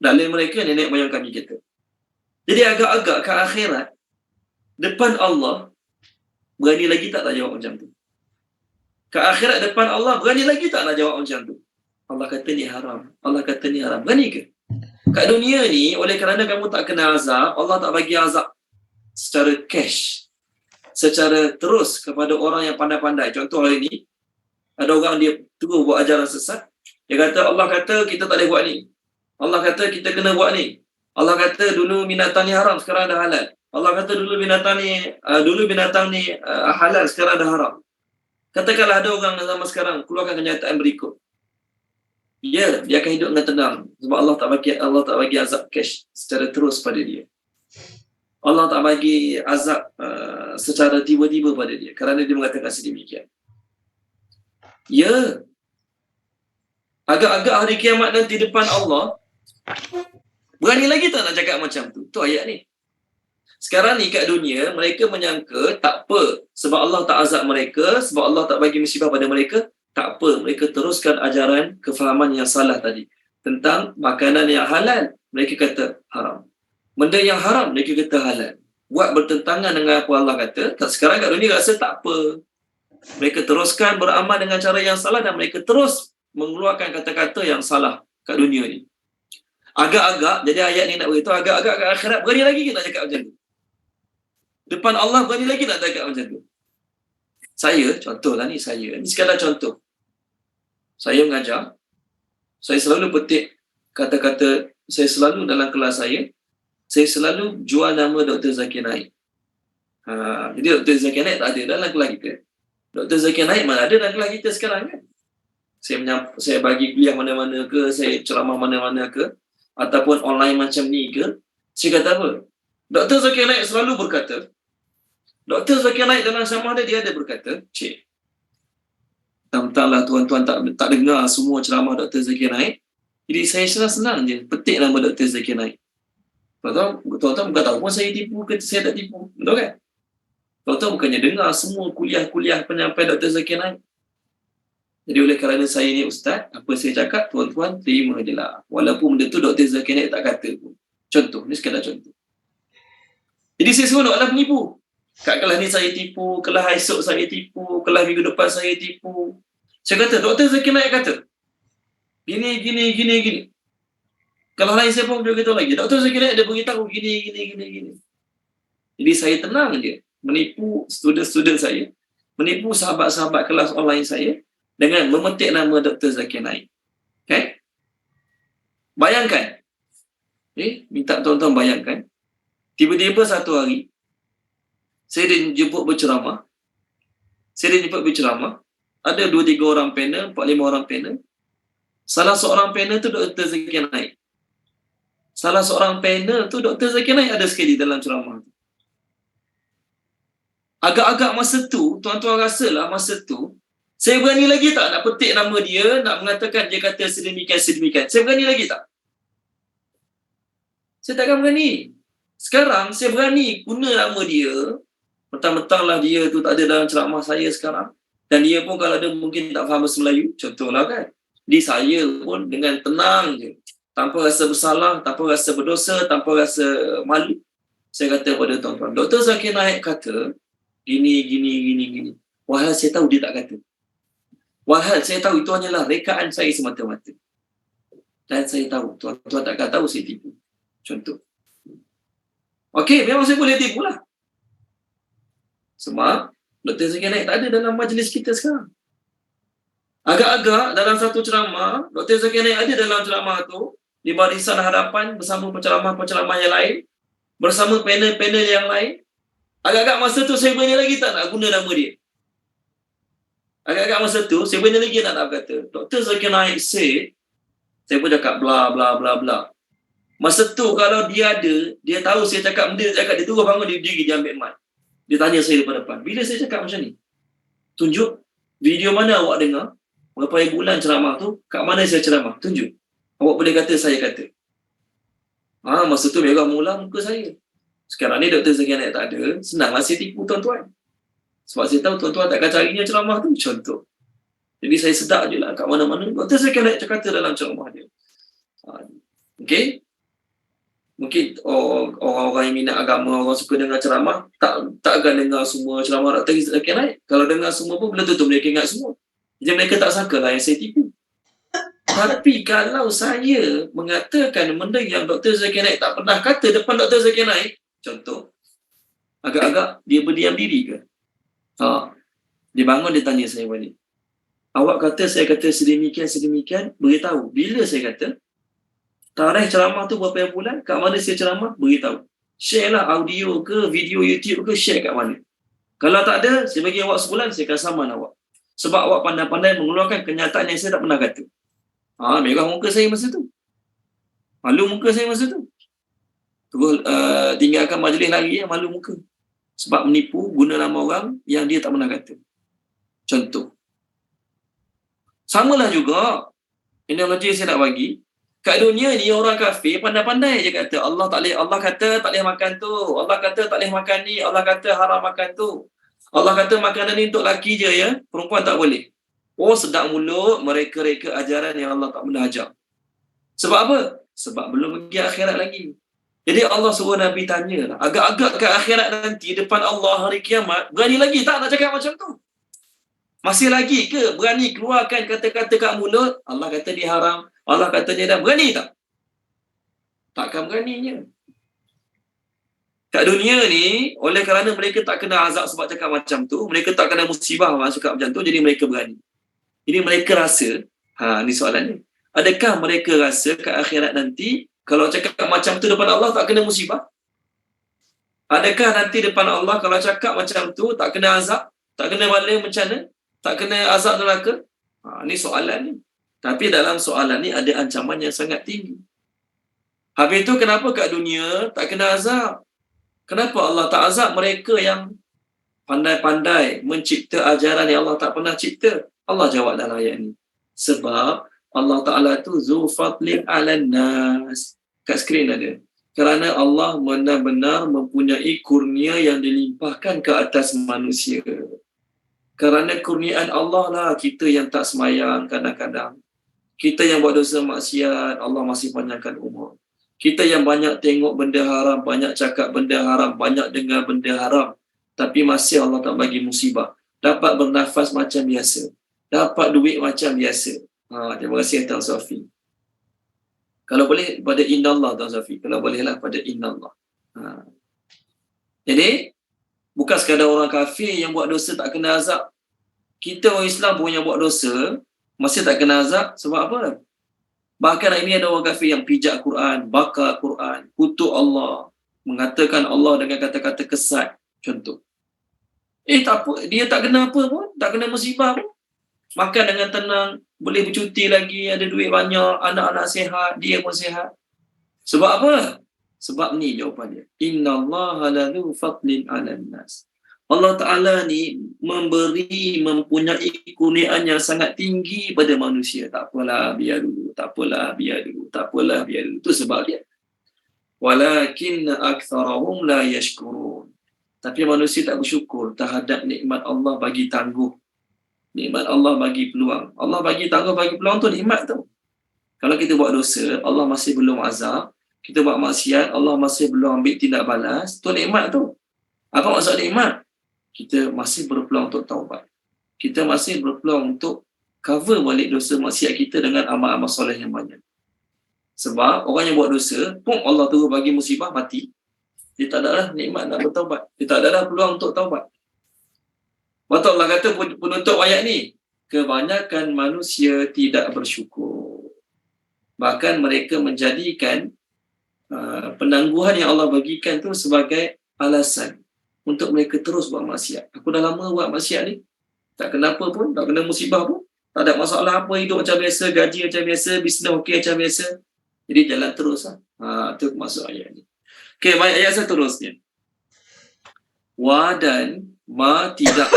Dalil mereka nenek moyang kami kata. Jadi agak-agak ke akhirat, depan Allah, berani lagi tak nak jawab macam tu? Ke akhirat depan Allah, berani lagi tak nak jawab macam tu? Allah kata ni haram. Allah kata ni haram. Berani ke? Kat dunia ni, oleh kerana kamu tak kena azab, Allah tak bagi azab secara cash, secara terus kepada orang yang pandai-pandai. Contoh hari ni, ada orang dia terus buat ajaran sesat. Dia kata, Allah kata kita tak boleh buat ni. Allah kata kita kena buat ni. Allah kata dulu binatang ni haram, sekarang dah halal. Allah kata dulu binatang ni halal, sekarang dah haram. Katakanlah ada orang zaman sekarang keluarkan kenyataan berikut. Ya, dia akan hidup dengan tenang sebab Allah tak bagi azab cash secara terus pada dia. Allah tak bagi azab secara tiba-tiba pada dia kerana dia mengatakan sedemikian. Ya. Agak-agak hari kiamat nanti depan Allah, berani lagi tak nak cakap macam tu? Tu ayat ni. Sekarang ni kat dunia, mereka menyangka tak apa sebab Allah tak azab mereka, sebab Allah tak bagi musibah pada mereka, tak apa. Mereka teruskan ajaran kefahaman yang salah tadi. Tentang makanan yang halal, mereka kata haram. Benda yang haram, mereka kata halal. Buat bertentangan dengan apa Allah kata. Sekarang kat dunia rasa tak apa. Mereka teruskan beramal dengan cara yang salah dan mereka terus mengeluarkan kata-kata yang salah kat dunia ni. Agak-agak, jadi ayat ni nak beritahu, agak-agak kat akhirat berani lagi kita nak cakap macam tu. Depan Allah berani lagi nak cakap macam tu. Saya, contohlah ni saya. Ni sekadar contoh. Saya mengajar. Saya selalu petik kata-kata, saya selalu dalam kelas saya selalu jual nama Dr. Zakir Naik. Jadi Dr. Zakir Naik tak ada dalam kelas kita. Dr. Zakir Naik mana ada dalam kelas kita sekarang kan? Saya bagi kuliah mana-mana ke, saya ceramah mana-mana ke, ataupun online macam ni ke, saya kata apa? Dr. Zakir Naik selalu berkata, Dr. Zakir Naik dalam ceramah dia ada berkata, cik, entahlah tuan-tuan tak dengar semua ceramah Dr. Zakir Naik. Jadi saya senang-senang je petik nama Dr. Zakir Naik. Tuan-tuan bukan tahu pun saya tipu ke saya tak tipu. Betul kan? Tuan-tuan bukannya dengar semua kuliah-kuliah penyampaian Dr. Zakir Naik. Jadi oleh kerana saya ni ustaz, apa saya cakap, tuan-tuan terima je lah. Walaupun benda tu Dr. Zakir Naik tak kata pun. Contoh, ni sekadar contoh. Jadi saya seronoklah penipu. Kat kelas ni saya tipu, kelas esok saya tipu, kelas minggu depan saya tipu. Saya kata, Dr. Zakir Naik kata, gini. Kalau lain saya pun beritahu lagi, Dr. Zakir Naik dia beritahu gini. Jadi saya tenang je menipu student-student saya, menipu sahabat-sahabat kelas online saya dengan memetik nama Dr. Zakir Naik. Okay? Bayangkan. Minta tuan-tuan bayangkan. Tiba-tiba satu hari, saya dijemput berceramah. Ada 2-3 orang panel, 4-5 orang panel. Salah seorang panel tu Dr. Zakir Naik. Salah seorang panel tu Dr. Zakir Naik ada sekali dalam ceramah tu. Agak-agak masa tu, tuan-tuan rasalah masa tu, saya berani lagi tak nak petik nama dia, nak mengatakan dia kata sedemikian. Saya berani lagi tak? Saya takkan berani. Sekarang saya berani guna nama dia. Mentang-mentanglah dia tu tak ada dalam ceramah saya sekarang. Dan dia pun kalau ada mungkin tak faham bahasa Melayu, contohlah kan. Jadi saya pun dengan tenang je, tanpa rasa bersalah, tanpa rasa berdosa, tanpa rasa malu, saya kata kepada tuan-tuan, Dr. Zakir Naik kata gini. Walhal saya tahu dia tak kata. Walhal saya tahu itu hanyalah rekaan saya semata-mata. Dan saya tahu tuan-tuan takkan tahu saya tipu. Contoh. Okey, memang saya boleh tipu lah. Sebab Dr. Zakir Naik tak ada dalam majlis kita sekarang. Agak-agak dalam satu ceramah, Dr. Zakir Naik ada dalam ceramah tu, di barisan hadapan bersama penceramah-penceramah yang lain, bersama panel-panel yang lain. Agak-agak masa tu saya berani lagi tak nak guna nama dia. Agak-agak masa tu saya berani lagi nak kata Dr. Zakir Naik say, saya pun cakap bla bla bla bla. Masa tu kalau dia ada, dia tahu saya cakap benda, dia terus bangun, dia diri, dia ambil mic. Dia tanya saya depan-depan. Bila saya cakap macam ni? Tunjuk video mana awak dengar, berapa bulan ceramah tu, kat mana saya ceramah? Tunjuk. Awak boleh kata, saya kata. Masa tu merah mula muka saya. Sekarang ni Dr. Zakir Naik tak ada, senanglah saya tipu tuan-tuan. Sebab saya tahu tuan-tuan takkan carinya ceramah tu, contoh. Jadi saya sedar je lah kat mana-mana. Dr. Zakir Naik kata dalam ceramah dia. Okay? Mungkin orang-orang yang minat agama, orang suka dengar ceramah, tak akan dengar semua ceramah Dr. Zakir Naik. Kalau dengar semua pun, belum tentu mereka ingat semua. Jadi mereka tak sangka lah yang saya tipu. Tapi kalau saya mengatakan benda yang Dr. Zakir Naik tak pernah kata depan Dr. Zakir Naik, contoh, agak-agak dia berdiam diri ke? Dia bangun, dia tanya saya balik. Awak kata saya kata sedemikian, beritahu. Bila saya kata, tarikh ceramah tu berapa bulan, kat mana saya ceramah, beritahu. Share lah audio ke, video YouTube ke, share kat mana. Kalau tak ada, saya bagi awak sebulan, saya akan saman awak. Sebab awak pandai-pandai mengeluarkan kenyataan yang saya tak pernah kata. Merah muka saya masa tu. Malu muka saya masa tu. Terus tinggalkan majlis lagi, malu muka. Sebab menipu, guna nama orang yang dia tak pernah kata. Contoh. Samalah juga, analogi saya nak bagi, kat dunia ni orang kafir pandai-pandai je kata Allah kata tak boleh makan tu, Allah kata tak boleh makan ni, Allah kata haram makan tu, Allah kata makanan ni untuk lelaki je ya, perempuan tak boleh. Sedap mulut mereka reka ajaran yang Allah tak pernah ajar. Sebab apa? Sebab belum pergi akhirat lagi. Jadi Allah suruh Nabi tanya lah, agak-agak ke akhirat nanti depan Allah hari kiamat, berani lagi tak nak cakap macam tu? Masih lagi ke berani keluarkan kata-kata kat mulut, Allah kata dia haram, Allah kata dia dah, berani tak? Takkan beraninya. Kat dunia ni, oleh kerana mereka tak kena azab sebab cakap macam tu, mereka tak kena musibah cakap macam tu, jadi mereka berani. Jadi mereka rasa, ni soalannya, adakah mereka rasa kat akhirat nanti, kalau cakap macam tu depan Allah tak kena musibah? Adakah nanti depan Allah kalau cakap macam tu tak kena azab, tak kena bala bencana, tak kena azab neraka? Ni soalan ni. Tapi dalam soalan ni ada ancaman yang sangat tinggi. Habis tu kenapa kat dunia tak kena azab? Kenapa Allah tak azab mereka yang pandai-pandai mencipta ajaran yang Allah tak pernah cipta? Allah jawab dalam ayat ni. Sebab Allah Ta'ala tu zu fadlin ala nas. Kat skrin ada. Kerana Allah benar-benar mempunyai kurnia yang dilimpahkan ke atas manusia. Kerana kurniaan Allah lah kita yang tak semayang kadang-kadang. Kita yang buat dosa maksiat, Allah masih panjangkan umur. Kita yang banyak tengok benda haram, banyak cakap benda haram, banyak dengar benda haram. Tapi masih Allah tak bagi musibah. Dapat bernafas macam biasa. Dapat duit macam biasa. Terima kasih Tuan Sofi. Kalau boleh pada inna Allah Tuan Sofi. Kalau bolehlah pada inna Allah. Jadi, bukan sekadar orang kafir yang buat dosa tak kena azab. Kita orang Islam pun yang buat dosa, masih tak kena azab. Sebab apa? Bahkan hari ini ada orang kafir yang pijak Quran, bakar Quran, kutuk Allah, mengatakan Allah dengan kata-kata kesat. Contoh. Tak apa, dia tak kena apa pun, tak kena musibah pun. Makan dengan tenang, boleh bercuti lagi, ada duit banyak, anak-anak sihat, dia pun sihat. Sebab apa? Sebab ni jawapan dia. Innallaha ladzu fadlin 'alan nas. Allah Ta'ala ni mempunyai kurniaan yang sangat tinggi pada manusia. Tak apalah, biar dulu. Tak apalah, biar dulu. Tak apalah, biar dulu. Itu sebab dia. Walakinna aktsarahum la yashkurun. Tapi manusia tak bersyukur terhadap nikmat Allah bagi tangguh. Nikmat Allah bagi peluang. Allah bagi tangguh, bagi peluang tu nikmat tu. Kalau kita buat dosa, Allah masih belum azab. Kita buat maksiat, Allah masih belum ambil tindak balas. Tu nikmat tu. Apa maksud nikmat? Kita masih berpeluang untuk taubat. Kita masih berpeluang untuk cover balik dosa maksiat kita dengan amal-amal soleh yang banyak. Sebab orang yang buat dosa, pun Allah terus bagi musibah, mati. Dia tak ada lah nikmat nak bertaubat. Dia tak ada lah peluang untuk taubat. Betul Allah kata penutup ayat ni. kebanyakan manusia tidak bersyukur. Bahkan mereka menjadikan penangguhan yang Allah bagikan tu sebagai alasan untuk mereka terus buat maksiat. Aku dah lama buat maksiat ni, tak kenapa pun, tak kena musibah pun, tak ada masalah apa, hidup macam biasa, gaji macam biasa, bisnes okey macam biasa. Jadi jalan terus lah. Itu maksud ayat ni. Okey, baik, ayat seterusnya. Wa dan ma tidak.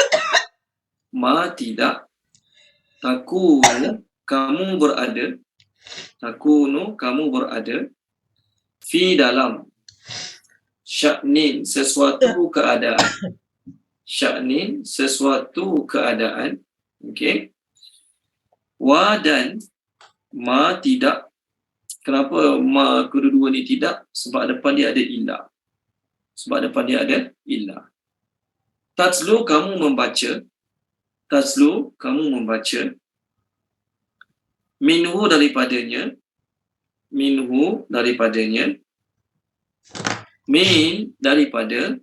Ma tidak. Takunu kamu berada. Takunu kamu berada. Fi dalam. Sya'nin sesuatu keadaan. Sya'nin sesuatu keadaan. Okey. Wa dan ma tidak. Kenapa ma kedua-dua ni tidak? Sebab depan dia ada illah. Sebab depan dia ada illah. Tatslu kamu membaca. Tatslu kamu membaca. Minhu daripadanya. Minhu daripadanya. Min daripadanya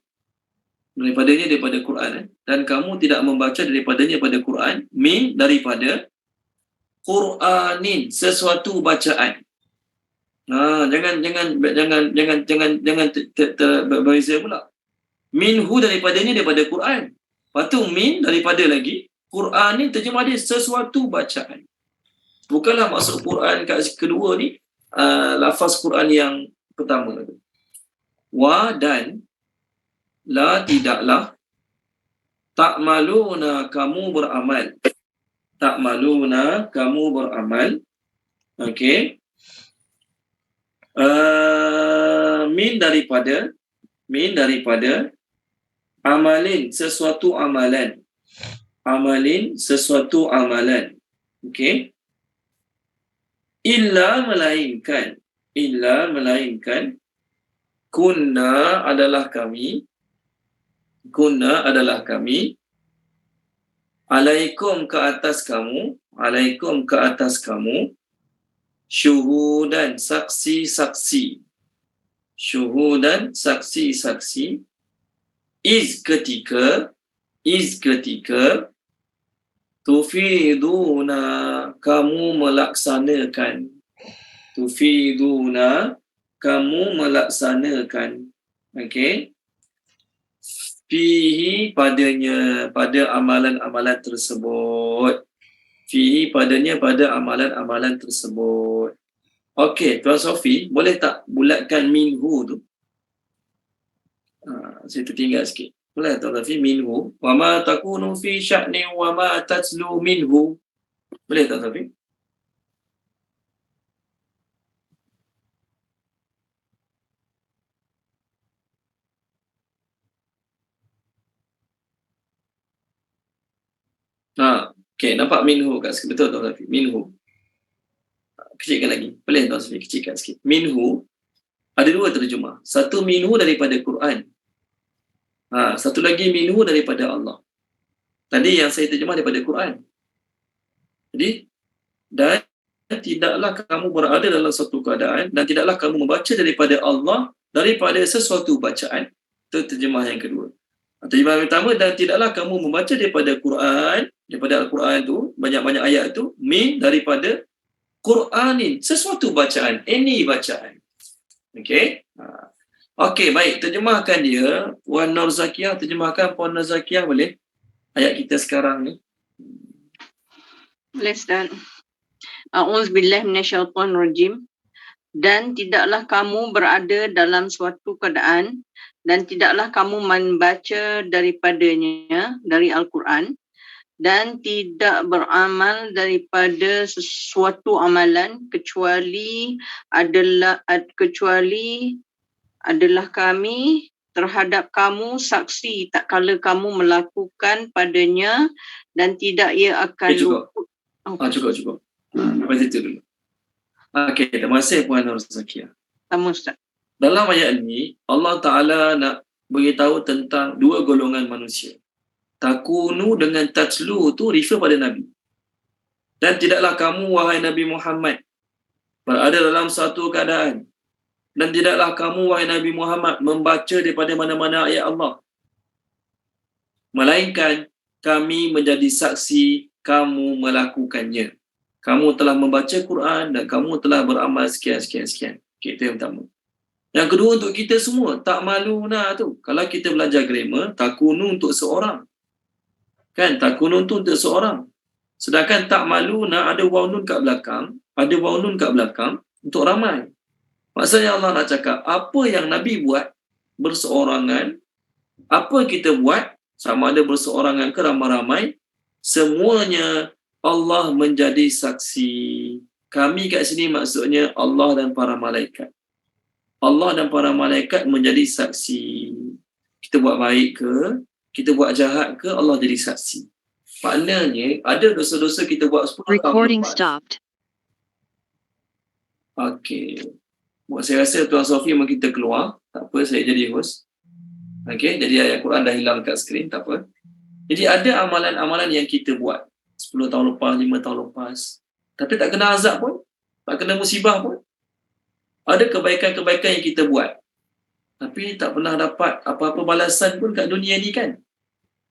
daripada Quran. Dan kamu tidak membaca daripadanya pada Quran. Min daripada Quranin, sesuatu bacaan. Jangan berbeza pula. Minhu daripadanya daripada Quran. Lepas tu min daripada lagi. Quran ni terjemah dia sesuatu bacaan. Bukanlah maksud Quran kat kedua ni lafaz Quran yang pertama tu. Wa dan la tidaklah ta'maluna kamu beramal. Ta'maluna kamu beramal. Okey. Min daripada amalin sesuatu amalan. Amalin sesuatu amalan. Okey. Illa melainkan kunna adalah kami alaikum ke atas kamu syuhudan saksi-saksi iz ketika tufiduna kamu melaksanakan okey, fihi padanya pada amalan-amalan tersebut. Fihi padanya pada amalan-amalan tersebut. Okey, Tuan Sofi, boleh tak bulatkan minhu tu? Saya tertinggal sikit. Boleh Tuan Sofi, minhu. Wa ma takunu fi sya'ni wa ma tatlu minhu. Boleh Tuan Sofi? Okey, nampak minhu kat sikit. Betul Tuan Sofi, minhu. Kecilkan lagi. Boleh Tuan Sofi kecilkan sikit. Minhu ada dua terjemah. Satu minhu daripada Quran. Satu lagi minhu daripada Allah. Tadi yang saya terjemah daripada Quran. Jadi, dan tidaklah kamu berada dalam suatu keadaan dan tidaklah kamu membaca daripada Allah daripada sesuatu bacaan. Itu terjemah yang kedua. Terjemah yang pertama, dan tidaklah kamu membaca daripada Quran, daripada Al-Quran tu, banyak-banyak ayat tu, min daripada Quranin, sesuatu bacaan, any bacaan. Okey. Okey, baik, terjemahkan dia. Puan Nur Zakiyah, terjemahkan Puan Nur Zakiyah, boleh? Ayat kita sekarang ni. Boleh, Ustaz. A'udzubillahi minasyaitonirrajim. Dan tidaklah kamu berada dalam suatu keadaan dan tidaklah kamu membaca daripadanya dari Al-Quran dan tidak beramal daripada sesuatu amalan kecuali adalah kami terhadap kamu saksi tak kala kamu melakukan padanya dan tidak ia akan Cukup. Baca itu dulu. Okey, terima kasih Puan Nur Zakiyah. Sama Ustaz. Dalam ayat ini, Allah Ta'ala nak beritahu tentang dua golongan manusia. Takunu dengan tatslu tu refer pada Nabi. Dan tidaklah kamu, wahai Nabi Muhammad, berada dalam satu keadaan. Dan tidaklah kamu, wahai Nabi Muhammad, membaca daripada mana-mana ayat Allah. Melainkan kami menjadi saksi kamu melakukannya. Kamu telah membaca Quran dan kamu telah beramal sekian. Okay, itu yang pertama. Yang kedua, untuk kita semua, tak maluna tu. Kalau kita belajar grammar, takunu untuk seorang. Kan, takunu tu untuk seorang. Sedangkan tak maluna ada waw nun kat belakang, untuk ramai. Maksudnya Allah nak cakap, apa yang Nabi buat berseorangan, apa kita buat, sama ada berseorangan ke ramai-ramai, semuanya Allah menjadi saksi. Kami kat sini maksudnya Allah dan para malaikat. Allah dan para malaikat menjadi saksi. Kita buat baik ke, kita buat jahat ke, Allah jadi saksi. Maknanya ada dosa-dosa kita buat 10 tahun Recording lepas. stopped. Okey. Saya rasa Tuan Sofi memang kita keluar. Tak apa, saya jadi host. Okey, jadi ayat Quran dah hilang kat skrin, tak apa. Jadi ada amalan-amalan yang kita buat 10 tahun lepas, 5 tahun lepas. Tapi tak kena azab pun, tak kena musibah pun. Ada kebaikan-kebaikan yang kita buat, tapi tak pernah dapat apa-apa balasan pun kat dunia ni kan.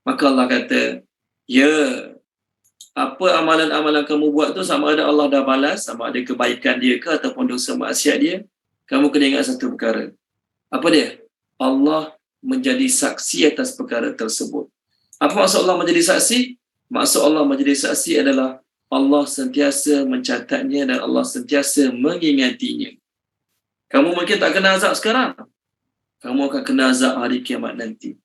Maka Allah kata, ya, apa amalan-amalan kamu buat tu, sama ada Allah dah balas, sama ada kebaikan dia ke ataupun dosa maksiat dia, kamu kena ingat satu perkara. Apa dia? Allah menjadi saksi atas perkara tersebut. Apa maksud Allah menjadi saksi? Maksud Allah menjadi saksi adalah Allah sentiasa mencatatnya dan Allah sentiasa mengingatinya. Kamu mungkin tak kena azab sekarang, kamu akan kena azab hari kiamat nanti.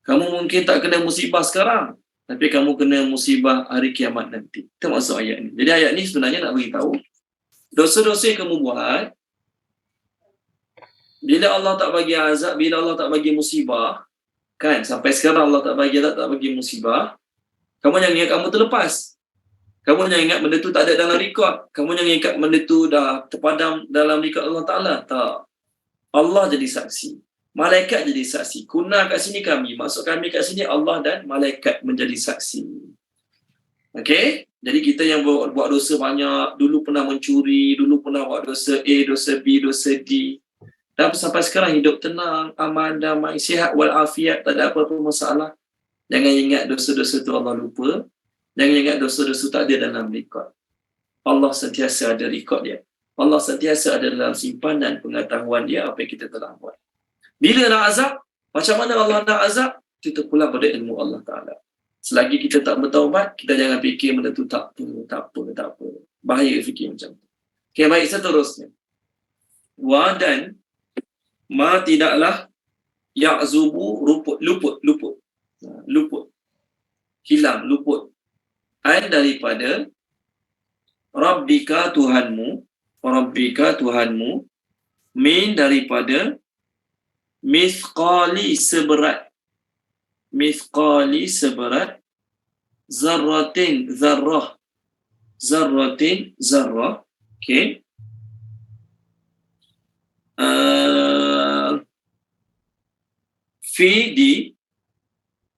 Kamu mungkin tak kena musibah sekarang, tapi kamu kena musibah hari kiamat nanti. Itu maksud ayat ni. Jadi ayat ni sebenarnya nak beritahu, dosa-dosa yang kamu buat, bila Allah tak bagi azab, bila Allah tak bagi musibah, kan, sampai sekarang Allah tak bagi musibah, kamu jangan ingat kamu terlepas. Kamu jangan ingat benda tu tak ada dalam rekod. Kamu jangan ingat benda tu dah terpadam dalam rekod Allah Ta'ala. Tak. Allah jadi saksi. Malaikat jadi saksi. Kuna kat sini kami. Maksud kami kat sini Allah dan malaikat menjadi saksi. Okey? Jadi kita yang buat dosa banyak, dulu pernah mencuri, dulu pernah buat dosa A, dosa B, dosa D. Dan sampai sekarang hidup tenang, aman, damai, sihat walafiat, tak ada apa-apa masalah. Jangan ingat dosa-dosa tu Allah lupa. Jangan ingat dosa-dosa tak ada dalam rekod. Allah sentiasa ada rekod dia. Allah sentiasa ada dalam simpanan pengetahuan dia apa yang kita telah buat. Bila nak azab, macam mana Allah nak azab, itu terpulang pada ilmu Allah Ta'ala. Selagi kita tak bertaubat, kita jangan fikir benda tu tak apa. Bahaya fikir macam tu. Okay, baik, seterusnya. Wa dan ma tidaklah ya'zubu luput. Hilang, luput. Ai daripada Rabbika Tuhanmu, min daripada mithqali seberat zarratin zarrah, okey, fi di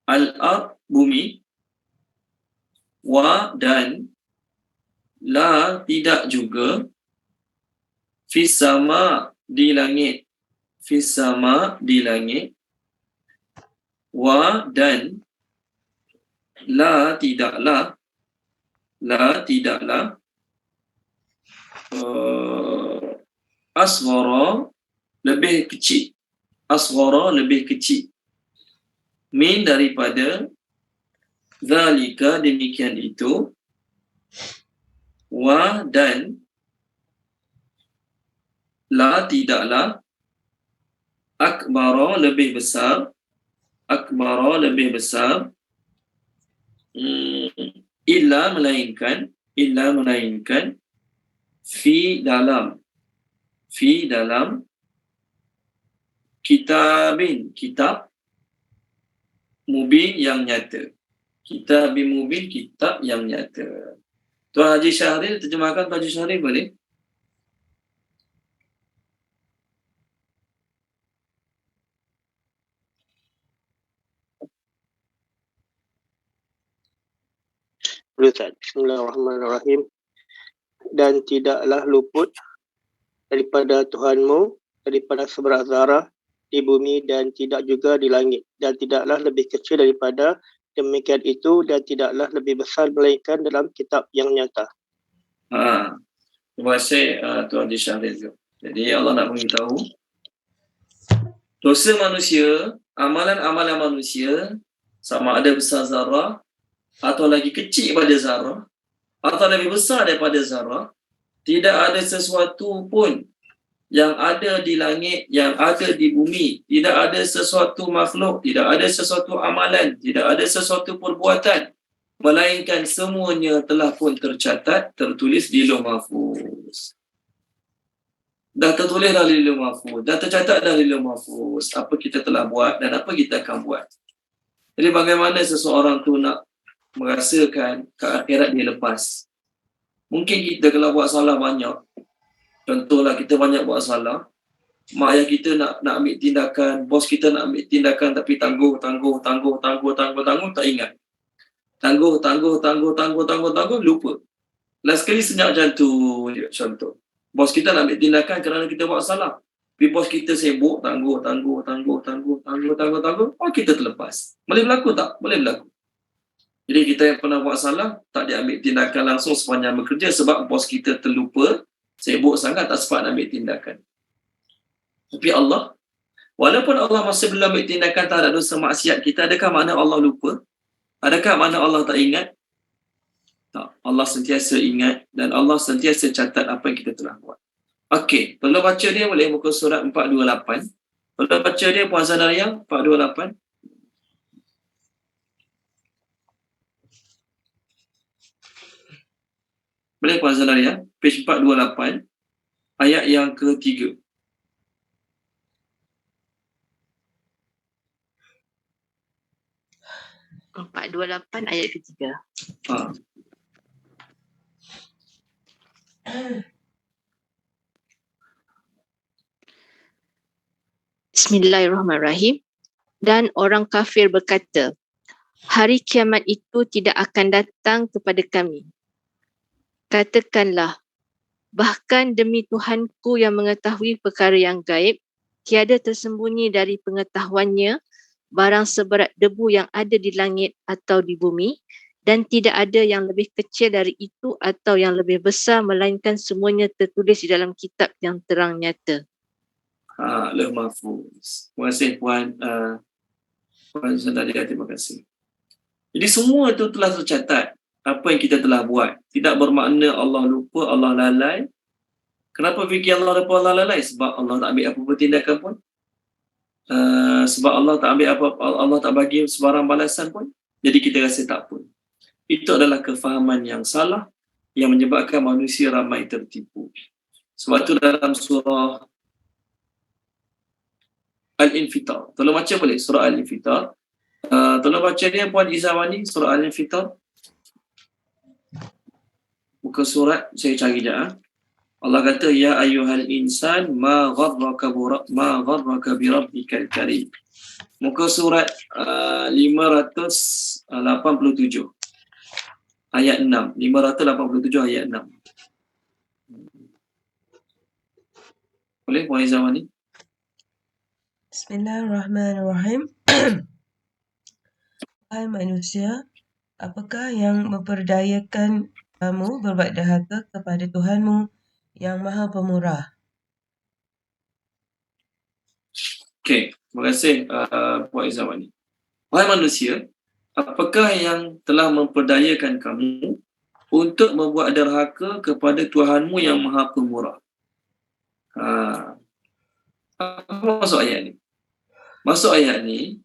al-ard bumi, wa dan la tidak juga fis sama di langit, wa dan la tidaklah asghara lebih kecil min daripada zalika demikian itu, wa dan la tidaklah akbara lebih besar illa melainkan fi dalam kitab mubin yang nyata. Kitab yang nyata. Tuan Haji Syahril, terjemahkan Tuan Haji Syahril boleh? Bismillahirrahmanirrahim. Dan tidaklah luput daripada Tuhanmu daripada seberat zarah di bumi dan tidak juga di langit, dan tidaklah lebih kecil daripada demikian itu dan tidaklah lebih besar melainkan dalam kitab yang nyata. Terima kasih Tuan Syahril. Jadi Allah nak beritahu dosa manusia, amalan-amalan manusia sama ada besar zarah atau lagi kecil daripada zarah atau lebih besar daripada zarah, tidak ada sesuatu pun yang ada di langit, yang ada di bumi, tidak ada sesuatu makhluk, tidak ada sesuatu amalan, tidak ada sesuatu perbuatan, melainkan semuanya telah pun tercatat, tertulis di Lauh Mahfuz. Dah tertulis dari Lauh Mahfuz, dah tercatat dari Lauh Mahfuz apa kita telah buat dan apa kita akan buat. Jadi bagaimana seseorang tu nak merasakan ke akhirat dia lepas? Mungkin kita kalau buat salah banyak, contohlah kita banyak buat salah, mak ayah kita nak ambil tindakan, bos kita nak ambil tindakan tapi tangguh, tak ingat. Tangguh, lupa. Last kali senyap jantung je, contoh. Bos kita nak ambil tindakan kerana kita buat salah. Tapi bos kita sibuk, tangguh. Kita terlepas. Boleh berlaku tak? Boleh berlaku. Jadi kita yang pernah buat salah, tak diambil tindakan langsung sepanjang bekerja sebab bos kita terlupa, sibuk sangat tak sempat nak ambil tindakan. Tapi Allah, walaupun Allah masih belum ambil tindakan terhadap dosa maksiat kita, adakah makna Allah lupa? Adakah makna Allah tak ingat? Tak. Allah sentiasa ingat dan Allah sentiasa catat apa yang kita telah buat. Okey, perlu baca dia boleh muka surat 428. Perlu baca dia Puan Zanaria 428. Boleh Puan Zanaria, page 428, ayat yang ketiga. Empat 428 ayat ketiga. Bismillahirrahmanirrahim. Dan orang kafir berkata, hari kiamat itu tidak akan datang kepada kami. Katakanlah, bahkan demi Tuhanku yang mengetahui perkara yang gaib, tiada tersembunyi dari pengetahuannya barang seberat debu yang ada di langit atau di bumi, dan tidak ada yang lebih kecil dari itu atau yang lebih besar, melainkan semuanya tertulis di dalam kitab yang terang nyata. Lauh Mahfuz. Terima kasih Puan Zanaria, terima kasih. Jadi semua itu telah tercatat, apa yang kita telah buat. Tidak bermakna Allah lupa, Allah lalai. Kenapa fikir Allah lupa, Allah lalai? Sebab Allah tak ambil apa-apa tindakan pun. Sebab Allah tak ambil apa, Allah tak bagi sebarang balasan pun. Jadi kita rasa tak pun. Itu adalah kefahaman yang salah yang menyebabkan manusia ramai tertipu. Sebab itu dalam surah Al-Infitar. Tolong baca boleh surah Al-Infitar. Tolong baca dia Puan Izawani, surah Al-Infitar. Buka surat, saya cari je. Allah kata, ya ayyuhal insan ma gharraka bi rabbikal karim. Muka surat 587 ayat 6. 587 ayat 6. Boleh Puan Izawani? Bismillahirrahmanirrahim. Hai manusia, apakah yang memperdayakan kamu berbuat derhaka kepada Tuhanmu yang Maha Pemurah? Okey, terima kasih Puan Izawani. Hai manusia, apakah yang telah memperdayakan kamu untuk membuat derhaka kepada Tuhanmu yang Maha Pemurah? Apa maksud ayat ni? Maksud ayat ni,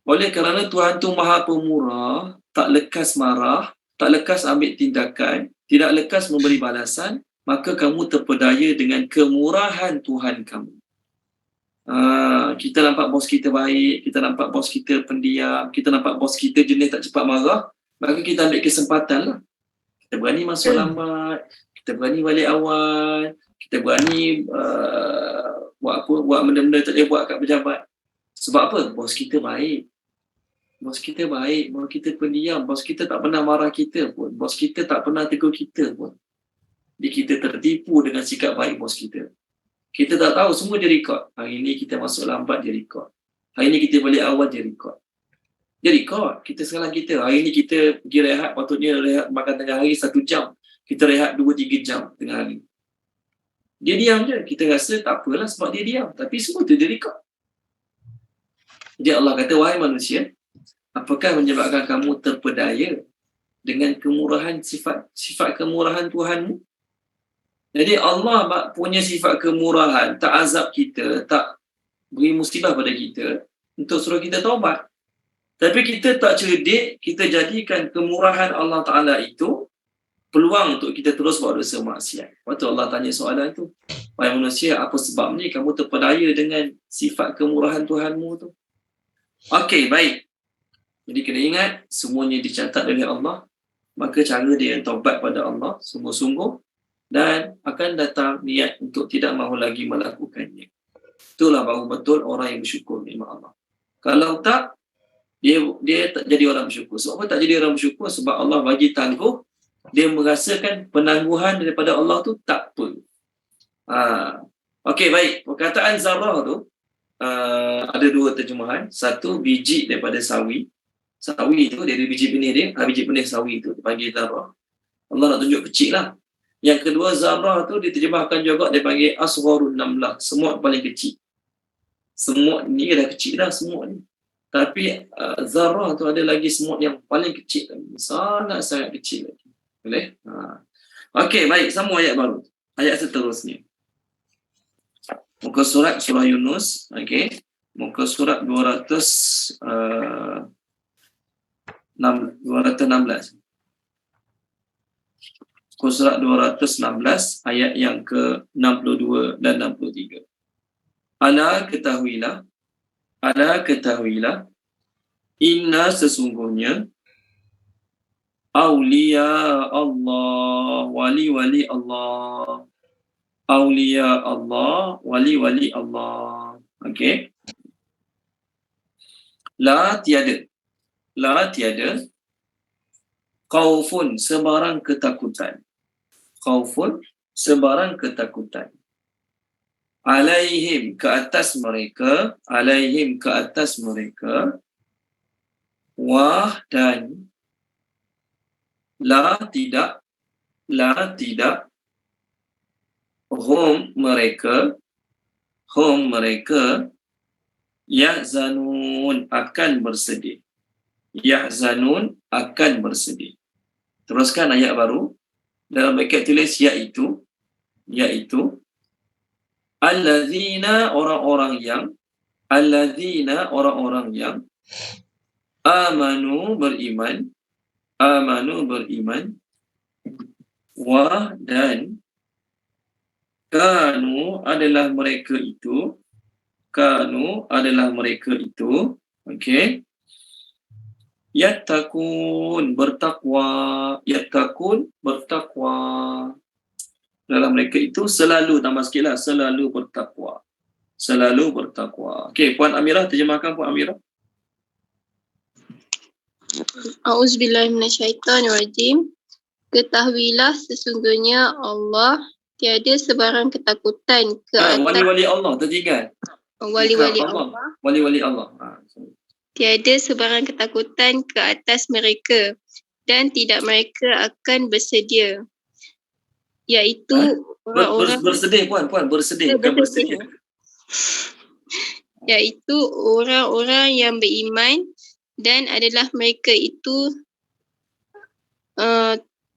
oleh kerana Tuhan tu Maha Pemurah, tak lekas marah, tak lekas ambil tindakan, tidak lekas memberi balasan, maka kamu terpedaya dengan kemurahan Tuhan kamu. Kita nampak bos kita baik, kita nampak bos kita pendiam, kita nampak bos kita jenis tak cepat marah, maka kita ambil kesempatan lah. Kita berani masuk lambat, kita berani balik awal, kita berani buat benda-benda tak boleh buat kat pejabat. Sebab apa? Bos kita baik. Bos kita baik, bos kita pendiam, bos kita tak pernah marah kita pun, bos kita tak pernah tegur kita pun. Jadi kita tertipu dengan sikap baik bos kita. Kita tak tahu, semua dia rekod. Hari ni kita masuk lambat, dia rekod. Hari ni kita balik awal, dia rekod. Dia record. Hari ni kita pergi rehat, patutnya rehat makan tengah hari 1 jam. Kita rehat 2-3 jam tengah hari. Dia diam je. Kita rasa tak apalah sebab dia diam. Tapi semua tu dia record. Jadi Allah kata, wahai manusia, apakah menyebabkan kamu terpedaya dengan kemurahan sifat kemurahan Tuhanmu? Jadi Allah punya sifat kemurahan, tak azab kita, tak beri musibah pada kita untuk suruh kita taubat. Tapi kita tak cerdik, kita jadikan kemurahan Allah Ta'ala itu peluang untuk kita terus buat dosa maksiat. Lepas tu Allah tanya soalan tu, wahai manusia, apa sebabnya kamu terpedaya dengan sifat kemurahan Tuhanmu tu? Okey, baik. Jadi kena ingat, semuanya dicatat oleh Allah. Maka cara dia taubat pada Allah sungguh-sungguh dan akan datang niat untuk tidak mahu lagi melakukannya. Itulah baru betul orang yang bersyukur nikmat Allah. Kalau tak, dia tak jadi orang bersyukur. Sebab apa tak jadi orang bersyukur? Sebab Allah bagi tangguh, dia merasakan penangguhan daripada Allah tu tak apa. Okey, baik. Perkataan zarrah tu ada 2 terjemahan. Satu, biji daripada sawi. Sawi tu dia ada biji benih dia. Biji benih sawi tu dipanggil zarrah. Allah nak tunjuk kecil lah. Yang kedua, zarrah tu diterjemahkan juga dia panggil asgharun namlah. Semut paling kecil. Semut ni dah kecil dah semut ni. Tapi zarrah tu ada lagi semut yang paling kecil lagi. Sangat-sangat kecil lagi. Boleh? Okey, baik. Sambung ayat baru. Ayat seterusnya. Muka surat surah Yunus. Okey. Muka surat 216. Muka surat 216 ayat yang ke-62 dan 63. Ala ketahuilah, inna sesungguhnya awliya Allah, wali-wali Allah. Awliya Allah, wali-wali Allah. Okey. La tiada khaufun sebarang ketakutan. Khaufun sebarang ketakutan. Alaihim ke atas mereka, wah dan la tidak hum mereka yahzanun akan bersedih. Teruskan ayat baru dalam bracket tulis iaitu allazina orang-orang yang amanu beriman wa dan kanu adalah mereka itu okey, yattaqun bertakwa dalam mereka itu selalu, tambah sikitlah, selalu bertakwa. Okey, Puan Amirah, terjemahkan Puan Amirah. A'udzubillahiminasyaitanirrajim. Ketahuilah sesungguhnya Allah tiada sebarang ketakutan ke atas Wali-wali Allah, tertinggal. wali-wali Allah. Wali-wali Allah. Tiada sebarang ketakutan ke atas mereka dan tidak mereka akan bersedia. Iaitu orang-orang bersedih Puan, bersedih bukan bersedia. Iaitu orang-orang yang beriman dan adalah mereka itu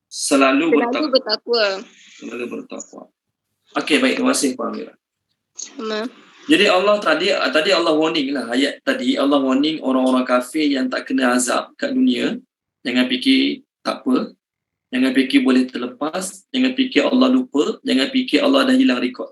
selalu bertakwa. Okey, baik, terima kasih Puan Amirah. Sama. Jadi Allah tadi Allah warning lah, ayat tadi Allah warning orang-orang kafir yang tak kena azab kat dunia. Jangan fikir tak apa, jangan fikir boleh terlepas, jangan fikir Allah lupa, jangan fikir Allah dah hilang rekod.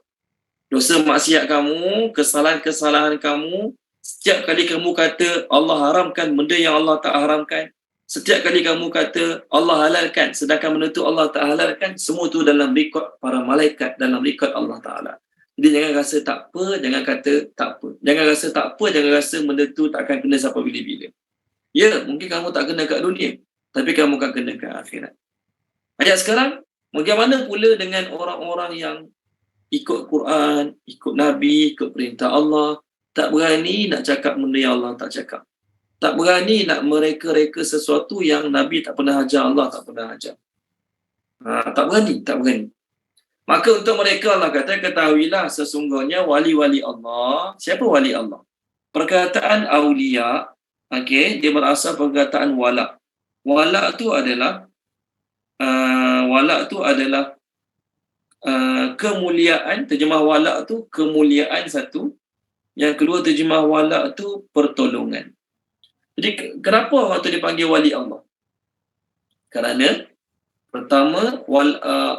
Dosa maksiat kamu, kesalahan-kesalahan kamu, setiap kali kamu kata Allah haramkan benda yang Allah tak haramkan, setiap kali kamu kata Allah halalkan sedangkan benda tu Allah tak halalkan, semua tu dalam rekod para malaikat, dalam rekod Allah Ta'ala. Jadi jangan rasa tak apa, jangan kata tak apa. Jangan rasa tak apa, jangan rasa benda tu tak akan kena sampai bila-bila. Ya, mungkin kamu tak kena kat dunia, tapi kamu akan kena kat akhirat. Ayat sekarang, bagaimana pula dengan orang-orang yang ikut Quran, ikut Nabi, ikut perintah Allah, tak berani nak cakap benda yang Allah tak cakap. Tak berani nak mereka-reka sesuatu yang Nabi tak pernah ajar, Allah tak pernah ajar. Tak berani. Maka untuk mereka Allah kata, ketahuilah sesungguhnya wali-wali Allah. Siapa wali Allah? Perkataan awliya, okey, dia berasal perkataan wala. Wala tu adalah kemuliaan. Terjemah wala tu kemuliaan satu. Yang kedua terjemah wala tu pertolongan. Jadi kenapa orang tu dipanggil wali Allah? Kerana pertama,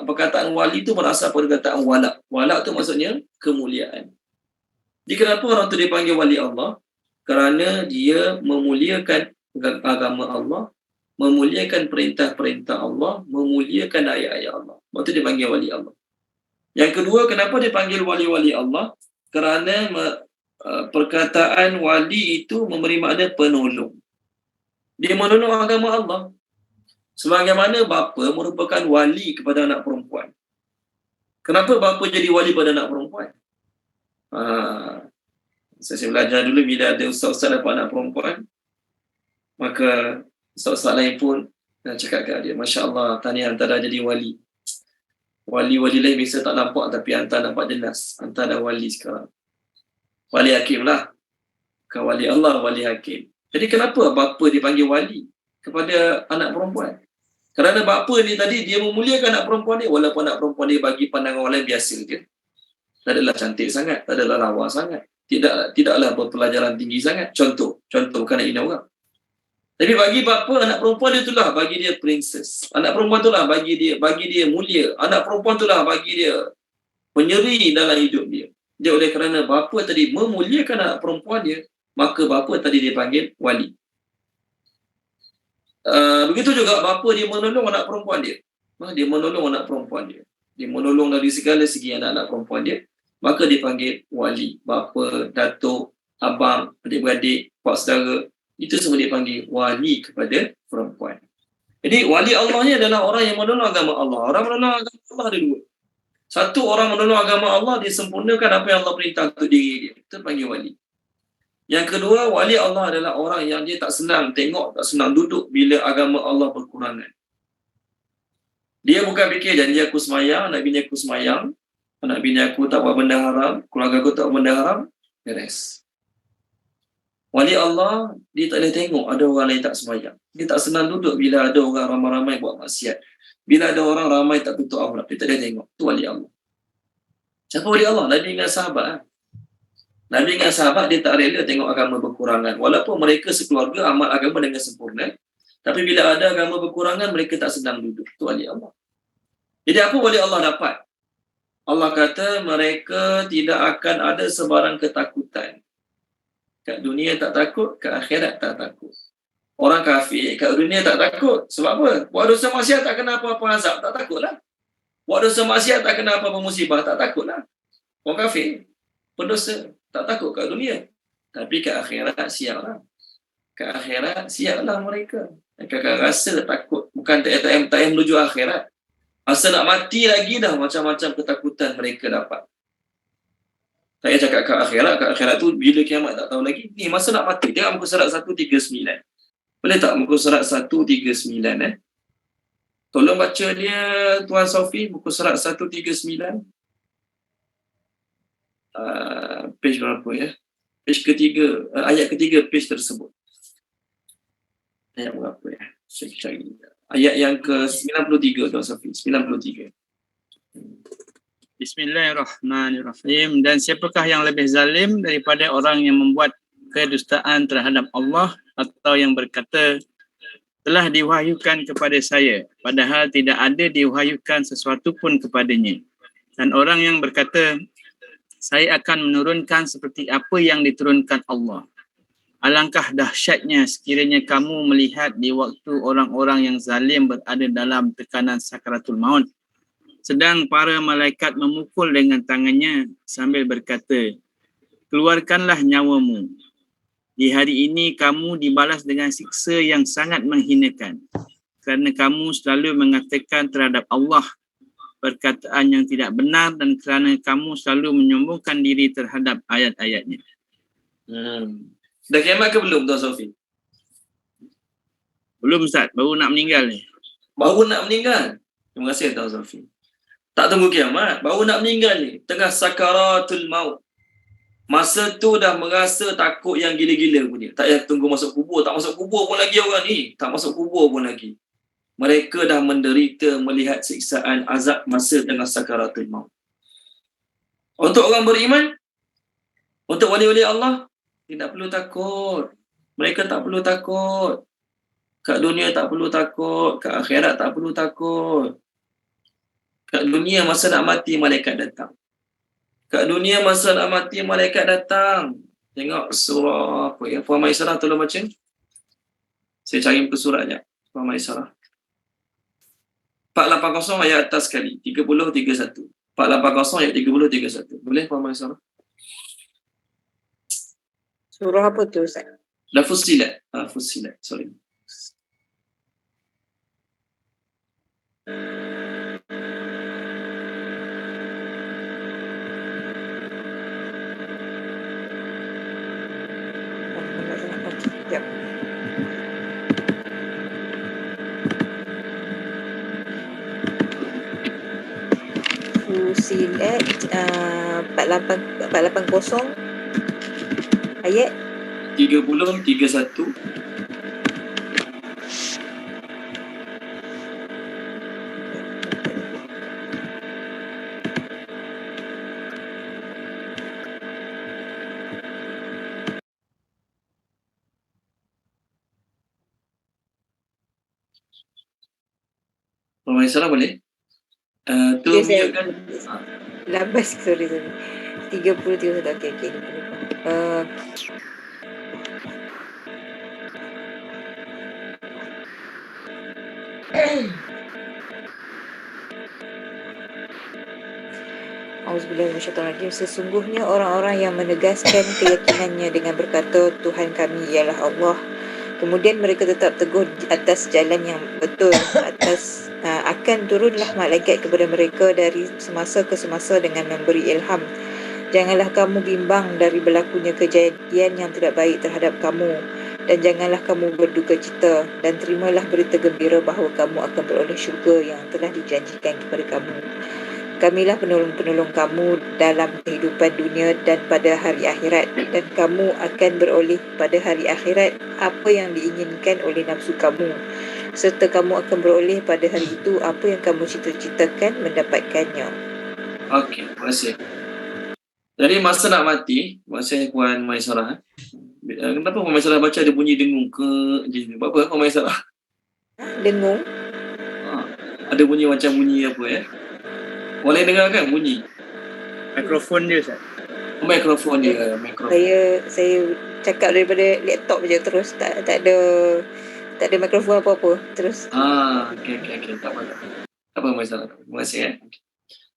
perkataan wali tu berasal perkataan wala. Wala tu maksudnya kemuliaan. Jadi kenapa orang tu dipanggil wali Allah? Kerana dia memuliakan agama Allah, memuliakan perintah-perintah Allah, memuliakan ayat-ayat Allah. Sebab tu dipanggil wali Allah. Yang kedua, kenapa dipanggil wali-wali Allah? Kerana perkataan wali itu memberi makna penolong. Dia menolong agama Allah. Sebagaimana bapa merupakan wali kepada anak perempuan. Kenapa bapa jadi wali pada anak perempuan? Saya belajar dulu bila ada ustaz-ustaz dapat anak perempuan, maka ustaz-ustaz lain pun cakap kat dia, Masya Allah, tahniah hantar dah jadi wali. Wali-wali lain biasa tak nampak tapi hantar nampak jelas. Hantar dah wali sekarang. Wali hakim lah. Bukan wali Allah, wali hakim. Jadi kenapa bapa dipanggil wali kepada anak perempuan? Kerana bapa ni tadi dia memuliakan anak perempuan dia, walaupun anak perempuan dia bagi pandangan orang lain biasa je. Tak adalah cantik sangat, tak adalah lawa sangat. Tidaklah berpelajaran tinggi sangat. Contoh bukan nak hina orang. Tapi bagi bapa, anak perempuan dia itulah bagi dia princess. Anak perempuan itulah bagi dia mulia. Anak perempuan itulah bagi dia penyeri dalam hidup dia. Dia oleh kerana bapa tadi memuliakan anak perempuan dia, maka bapa tadi dipanggil wali. Begitu juga bapa dia menolong anak perempuan dia. Dia menolong anak perempuan dia. Dia menolong dari segala segi anak-anak perempuan dia. Maka dipanggil wali. Bapa, datuk, abang, adik-beradik, pak saudara. Itu semua dipanggil wali kepada perempuan. Jadi wali Allah ni adalah orang yang menolong agama Allah. Orang menolong agama Allah ada dua. Satu, orang menolong agama Allah, dia sempurnakan apa yang Allah perintah untuk diri dia. Itu panggil wali. Yang kedua, wali Allah adalah orang yang dia tak senang tengok, tak senang duduk bila agama Allah berkurangan. Dia bukan fikir janji aku semayang, anak bini aku semayang, anak bini aku tak buat benda haram, keluarga aku tak buat benda haram, beres. Wali Allah, dia tak boleh tengok ada orang lain tak semayang. Dia tak senang duduk bila ada orang ramai-ramai buat maksiat. Bila ada orang ramai tak tutup aurat, dia tak boleh tengok. Itu wali Allah. Siapa wali Allah? Nabi dengan sahabat. Nabi dengan sahabat dia tak rela tengok agama berkurangan. Walaupun mereka sekeluarga amal agama dengan sempurna, tapi bila ada agama berkurangan, mereka tak senang duduk. Itu wali Allah. Jadi apa wali Allah dapat? Allah kata mereka tidak akan ada sebarang ketakutan. Kat dunia tak takut, kat akhirat tak takut. Orang kafir kat dunia tak takut. Sebab apa? Buat dosa maksiat tak kena apa-apa azab, tak takutlah. Buat dosa maksiat tak kena apa-apa musibah, tak takutlah. Orang kafir, pendosa, tak takut kat dunia. Tapi kat akhirat siaplah. Kat akhirat siaplah mereka. Mereka rasa takut. Bukan tak menuju akhirat. Masa nak mati lagi dah macam-macam ketakutan mereka dapat. Saya cakap kat akhirat tu bila kiamat tak tahu lagi. Ni masa nak mati, tengok muka surat 139. Boleh tak muka surat 139 Tolong baca dia Tuan Sofi, muka surat 139. Page berapa ya? Page ketiga, ayat ketiga page tersebut. Ayat berapa ya? Saya cari. Ayat yang ke-93 Tuan Sofi, 93. Bismillahirrahmanirrahim. Dan siapakah yang lebih zalim daripada orang yang membuat kedustaan terhadap Allah atau yang berkata telah diwahyukan kepada saya padahal tidak ada diwahyukan sesuatu pun kepadanya. Dan orang yang berkata saya akan menurunkan seperti apa yang diturunkan Allah. Alangkah dahsyatnya sekiranya kamu melihat di waktu orang-orang yang zalim berada dalam tekanan sakaratul maut, sedang para malaikat memukul dengan tangannya sambil berkata, keluarkanlah nyawamu. Di hari ini kamu dibalas dengan siksa yang sangat menghinakan kerana kamu selalu mengatakan terhadap Allah perkataan yang tidak benar dan kerana kamu selalu menyombongkan diri terhadap ayat-ayatnya. Dah kiamat ke belum Tuan Sofi? Belum Ustaz, baru nak meninggal ni. Baru nak meninggal. Terima kasih Tuan Zafi. Tak tunggu kiamat, baru nak meninggal ni. Tengah sakaratul maut. Masa tu dah merasa takut yang gila-gila punya. Tak payah tunggu masuk kubur. Tak masuk kubur pun lagi orang ni. Tak masuk kubur pun lagi. Mereka dah menderita melihat siksaan azab masa tengah sakaratul maut. Untuk orang beriman, untuk wali-wali Allah, tidak perlu takut. Mereka tak perlu takut. Kat dunia tak perlu takut. Kat akhirat tak perlu takut. Kat dunia masa nak mati, malaikat datang. Kat dunia masa nak mati, malaikat datang. Tengok surah apa ya? Puan Maisarah tolong baca. Saya cari muka surat sekejap. Puan Maisarah. 480 ayat atas sekali. 30-31. 480 ayat 30-31. Boleh Puan Maisarah? Surah apa tu Ustaz? Dah Fussilat. Fussilat. Sorry. Sekejap. Fussilat 480 ayat 30-31. Puan Maisarah boleh? Tu Ya, saya- mute kan? Labas, sorry. 30-31. Okey. Auzubillahiminasyaitanirrajim. Sesungguhnya orang-orang yang menegaskan keyakinannya dengan berkata Tuhan kami ialah Allah, kemudian mereka tetap teguh di atas jalan yang betul, akan turunlah malaikat kepada mereka dari semasa ke semasa dengan memberi ilham. Janganlah kamu bimbang dari berlakunya kejadian yang tidak baik terhadap kamu, dan janganlah kamu berduka cita, dan terimalah berita gembira bahawa kamu akan beroleh syurga yang telah dijanjikan kepada kamu. Kamilah penolong-penolong kamu dalam kehidupan dunia dan pada hari akhirat, dan kamu akan beroleh pada hari akhirat apa yang diinginkan oleh nafsu kamu, serta kamu akan beroleh pada hari itu apa yang kamu cita-citakan mendapatkannya. Okey, terima kasih. Jadi masa nak mati, masa Puan Maisarah, kenapa Puan Maisarah baca ada bunyi dengung ke? Buat apa Puan Maisarah? Dengung? Ada bunyi macam bunyi apa ya? Boleh dengar kan bunyi? Mikrofon dia Ustaz. Mikrofon dia, mikrofon. Saya cakap daripada laptop je terus, tak ada mikrofon apa-apa terus. Okey. Tak apa masalah. Terima kasih ya.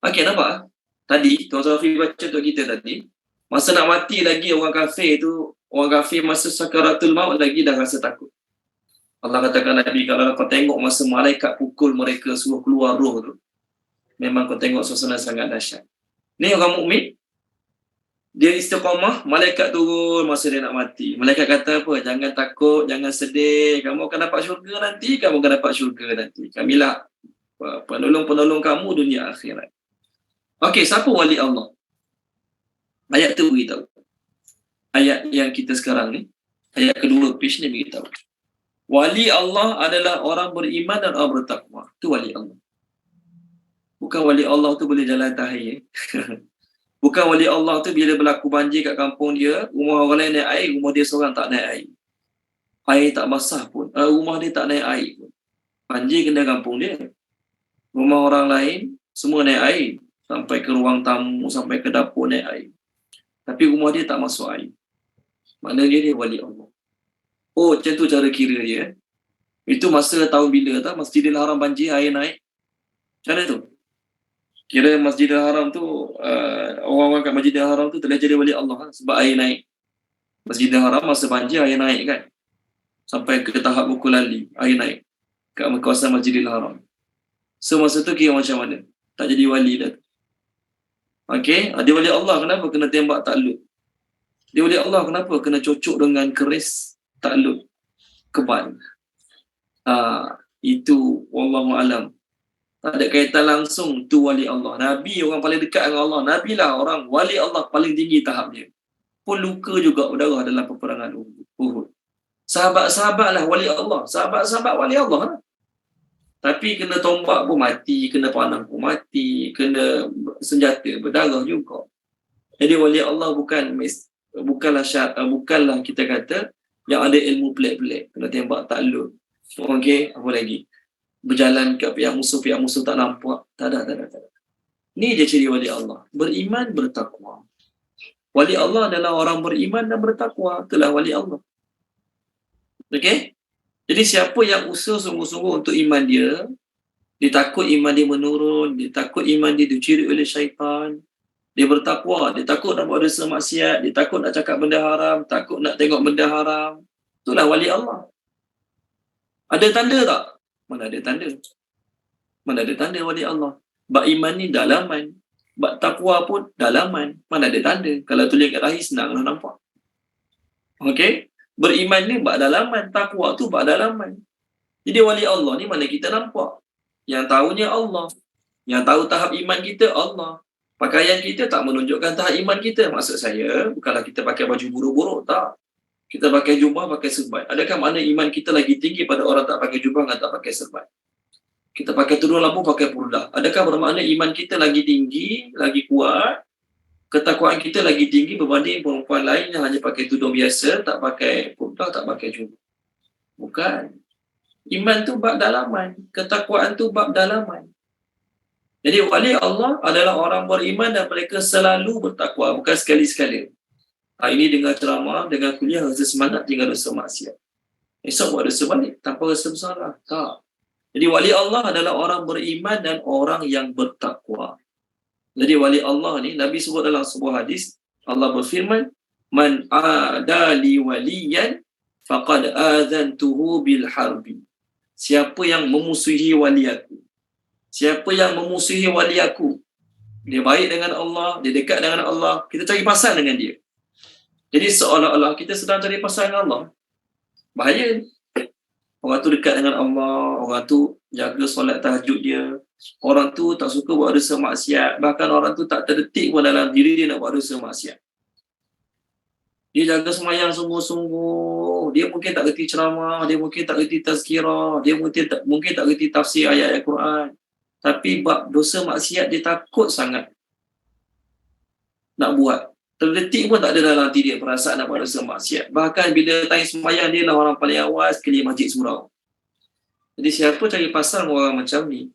Okey, nampak? Tadi Tuan Zafi baca untuk kita tadi, masa nak mati lagi orang kafir masa sakaratul maut lagi dah rasa takut. Allah katakan Nabi, kalau kau tengok masa malaikat pukul mereka suruh keluar roh tu, memang kau tengok suasana sangat dahsyat. Ni orang mukmin, dia istiqamah, malaikat turun masa dia nak mati. Malaikat kata apa? Jangan takut, jangan sedih. Kamu akan dapat syurga nanti, Kamilah penolong-penolong kamu dunia akhirat. Okey, siapa wali Allah? Ayat tu beritahu. Ayat yang kita sekarang ni, ayat kedua page ni beritahu. Wali Allah adalah orang beriman dan orang bertakwa. Itu wali Allah. Bukan wali Allah tu boleh jalan tahir. Bukan wali Allah tu bila berlaku banjir kat kampung dia, rumah orang lain naik air, rumah dia seorang tak naik air. Air tak basah pun, rumah dia tak naik air pun. Banjir kena kampung dia. Rumah orang lain semua naik air. Sampai ke ruang tamu, sampai ke dapur naik air. Tapi rumah dia tak masuk air. Maknanya dia wali Allah. Oh, macam tu cara kira dia. Itu masa tahun bila tak? Masjidil Haram banjir, air naik. Macam mana tu? Kira Masjidil Haram tu, orang-orang kat Masjidil Haram tu telah jadi wali Allah sebab air naik. Masjidil Haram masa banjir air naik kan. Sampai ke tahap Bukul Ali, air naik kat kawasan Masjidil Haram. So masa tu kira macam mana? Tak jadi wali dah. Okey, dia wali Allah kenapa kena tembak takluk? Dia wali Allah kenapa kena cocok dengan keris takluk kebal? Itu wallahu alam. Tak ada kaitan langsung tu wali Allah. Nabi orang paling dekat dengan Allah. Nabi lah orang wali Allah paling tinggi tahap dia. Pun luka juga berdarah dalam peperangan Uhud. Sahabat-sahabat lah wali Allah. Sahabat-sahabat wali Allah lah. Tapi kena tombak pun mati, kena panah pun mati, kena senjata berdarah juga. Jadi wali Allah bukanlah kita kata yang ada ilmu pelik-pelik, kena tembak takluk. Okey, apa lagi? Berjalan ke pihak musuh tak nampak. Tak ada. Ni dia ciri wali Allah. Beriman, bertakwa. Wali Allah adalah orang beriman dan bertakwa. Itulah wali Allah. Okey? Jadi siapa yang usaha sungguh-sungguh untuk iman dia, dia takut iman dia menurun, dia takut iman dia dicuri oleh syaitan, dia bertakwa, dia takut nak buat dosa maksiat, dia takut nak cakap benda haram, takut nak tengok benda haram. Itulah wali Allah. Ada tanda tak? Mana ada tanda? Mana ada tanda wali Allah? Bak iman ni dalaman. Bak takwa pun dalaman. Mana ada tanda? Kalau tulis kat lahir senanglah nampak. Okey? Beriman ni bak dalaman. Takwa tu bak dalaman. Jadi wali Allah ni mana kita nampak? Yang tahunya Allah. Yang tahu tahap iman kita Allah. Pakaian kita tak menunjukkan tahap iman kita. Maksud saya, bukanlah kita pakai baju buruk-buruk, tak. Kita pakai jubah, pakai serban. Adakah makna iman kita lagi tinggi pada orang tak pakai jubah dan tak pakai serban? Kita pakai tudung lampu, pakai purdah. Adakah bermakna iman kita lagi tinggi, lagi kuat? Ketakwaan kita lagi tinggi berbanding perempuan lain yang hanya pakai tudung biasa, tak pakai purdah, tak pakai jubah? Bukan. Iman tu bab dalaman. Ketakwaan tu bab dalaman. Jadi wali Allah adalah orang beriman dan mereka selalu bertakwa, bukan sekali-sekala. Ini dengar ceramah, dengar kuliah, rasa semangat, tinggal dosa maksiat. Esok buat dosa balik, tanpa rasa bersalah. Tak. Jadi wali Allah adalah orang beriman dan orang yang bertakwa. Jadi wali Allah ni, Nabi sebut dalam sebuah hadis, Allah berfirman, Man adali waliyan, faqad adhantuhu bil harbi. Siapa yang memusuhi wali aku, siapa yang memusuhi wali aku, dia baik dengan Allah, dia dekat dengan Allah, kita cari pasal dengan dia. Jadi seolah-olah kita sedang cari pasal dengan Allah. Bahaya. Orang tu dekat dengan Allah, orang tu jaga solat tahajud dia, orang tu tak suka buat dosa maksiat, bahkan orang tu tak terdetik pun dalam diri dia nak buat dosa maksiat. Dia jaga sembahyang sungguh-sungguh, dia mungkin tak reti ceramah, dia mungkin tak reti tazkirah, dia mungkin tak reti tafsir ayat Al-Quran. Tapi bab dosa maksiat dia takut sangat nak buat. Terdetik pun tak ada dalam hati dia perasaan nak buat dosa maksiat. Bahkan bila tanya sembahyang, dia lah orang paling awal sekali masjid surau. Jadi siapa cari pasal orang macam ni,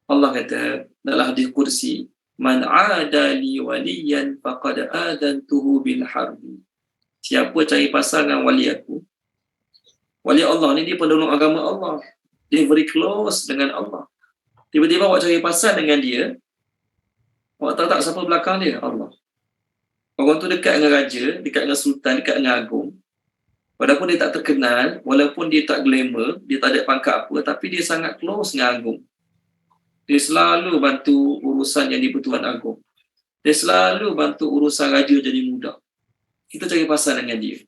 Allah kata dalam hadis kursi, Man adali waliyan faqad adantuhu bil harbi. Siapa cari pasal dengan wali aku, wali Allah ni dia penolong agama Allah, dia very close dengan Allah. Tiba-tiba awak cari pasal dengan dia, awak tahu tak siapa belakang dia? Allah. Orang tu dekat dengan raja, dekat dengan sultan, dekat dengan agung. Walaupun dia tak terkenal, walaupun dia tak glamour, dia tak ada pangkat apa, tapi dia sangat close dengan agung. Dia selalu bantu urusan yang di-Pertuan Agong. Dia selalu bantu urusan raja jadi mudah. Kita cari pasal dengan dia.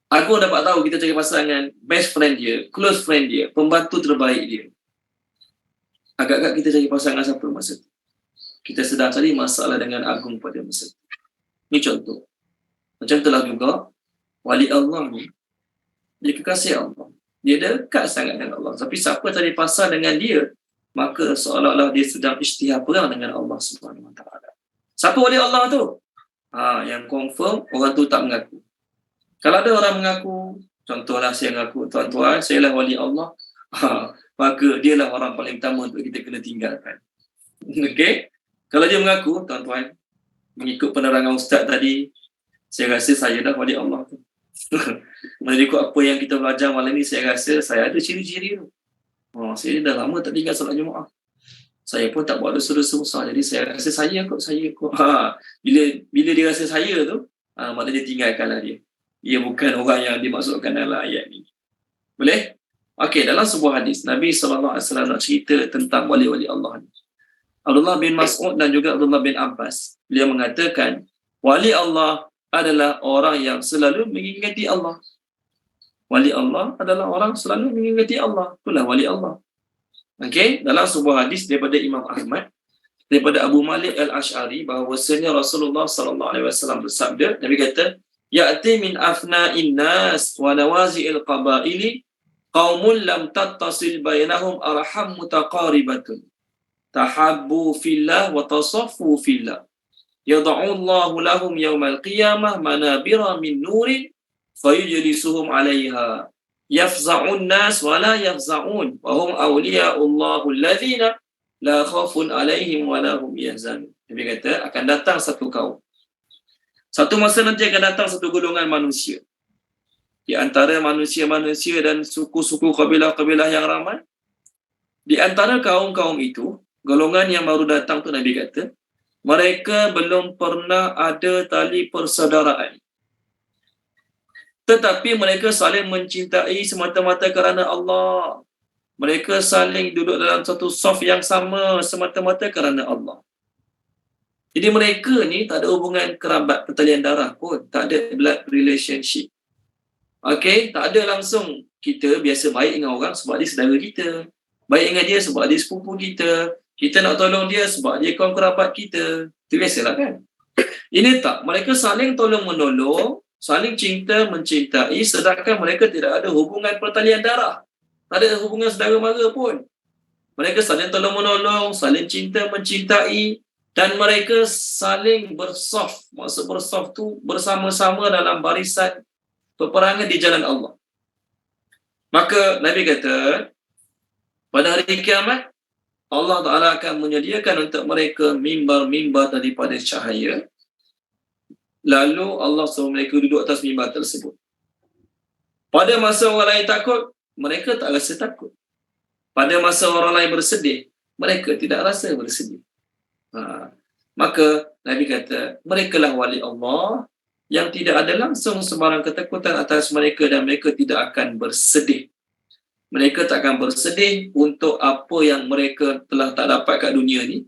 Agung dapat tahu kita cari pasal dengan best friend dia, close friend dia, pembantu terbaik dia. Agak-agak kita cari pasal dengan siapa masa tu? Kita sedang cari masalah dengan agung pada masa itu. Ini contoh. Macam itulah juga, wali Allah ni, dia kekasih Allah. Dia dekat sangat dengan Allah. Tapi siapa cari pasal dengan dia, maka seolah-olah dia sedang isytihar perang dengan Allah SWT. Siapa wali Allah tu? Yang confirm, orang tu tak mengaku. Kalau ada orang mengaku, contohlah saya mengaku, tuan-tuan, saya lah wali Allah, maka dia lah orang paling utama untuk kita kena tinggalkan. Okey? Kalau dia mengaku, tuan-tuan, mengikut penerangan Ustaz tadi, saya rasa saya dah wali Allah tu. Mengikut apa yang kita belajar malam ni, saya rasa saya ada ciri-ciri tu. Saya dah lama tak tinggal solat Jumaat. Saya pun tak buat dosa-dosa besar. Jadi saya rasa saya kot. Bila dia rasa saya tu, maknanya dia tinggalkanlah dia. Dia bukan orang yang dimaksudkan dalam ayat ni. Boleh? Okey, dalam sebuah hadis, Nabi SAW nak cerita tentang wali-wali Allah ni. Abdullah bin Mas'ud dan juga Abdullah bin Abbas, beliau mengatakan, wali Allah adalah orang yang selalu mengingati Allah. Wali Allah adalah orang selalu mengingati Allah. Itulah wali Allah. Okey, dalam sebuah hadis daripada Imam Ahmad, daripada Abu Malik Al-Ash'ari, bahawasanya Rasulullah sallallahu alaihi wasallam bersabda, Nabi kata, ya'ti min afna'in nas wa nawazi'il qabaili qaumun lam tattasil bainahum arham mutaqaribatun tahabbu fillah wa tasaffu fillah yad'u Allahu lahum yawmal qiyamah manabira min nurin fayujlisuhum 'alayha yafza'un nas wa la yafza'un wa hum awliya'ullahu alladhina la khawfun 'alaihim wa la hum yahzanun. Nabi kata akan datang satu kaum. Satu masa nanti akan datang satu golongan manusia. Di antara manusia-manusia dan suku-suku kabilah-kabilah yang ramai, di antara kaum-kaum itu, golongan yang baru datang tu Nabi kata, mereka belum pernah ada tali persaudaraan. Tetapi mereka saling mencintai semata-mata kerana Allah. Mereka saling duduk dalam satu saf yang sama semata-mata kerana Allah. Jadi mereka ni tak ada hubungan kerabat pertalian darah pun. Tak ada blood relationship. Okey, tak ada langsung kita biasa baik dengan orang sebab dia saudara kita. Baik dengan dia sebab dia sepupu kita. Kita nak tolong dia sebab dia kaum kerabat kita. Itu biasalah kan. Ini tak. Mereka saling tolong-menolong, saling cinta, mencintai, sedangkan mereka tidak ada hubungan pertalian darah. Tak ada hubungan saudara mara pun. Mereka saling tolong-menolong, saling cinta, mencintai, dan mereka saling bersaf. Maksud bersaf tu bersama-sama dalam barisan peperangan di jalan Allah. Maka Nabi kata, pada hari kiamat, Allah Ta'ala akan menyediakan untuk mereka mimbar-mimbar daripada cahaya. Lalu Allah suruh mereka duduk atas mimbar tersebut. Pada masa orang lain takut, mereka tak rasa takut. Pada masa orang lain bersedih, mereka tidak rasa bersedih. Maka Nabi kata, merekalah wali Allah yang tidak ada langsung sebarang ketakutan atas mereka dan mereka tidak akan bersedih. Mereka tak akan bersedih untuk apa yang mereka telah tak dapat kat dunia ni,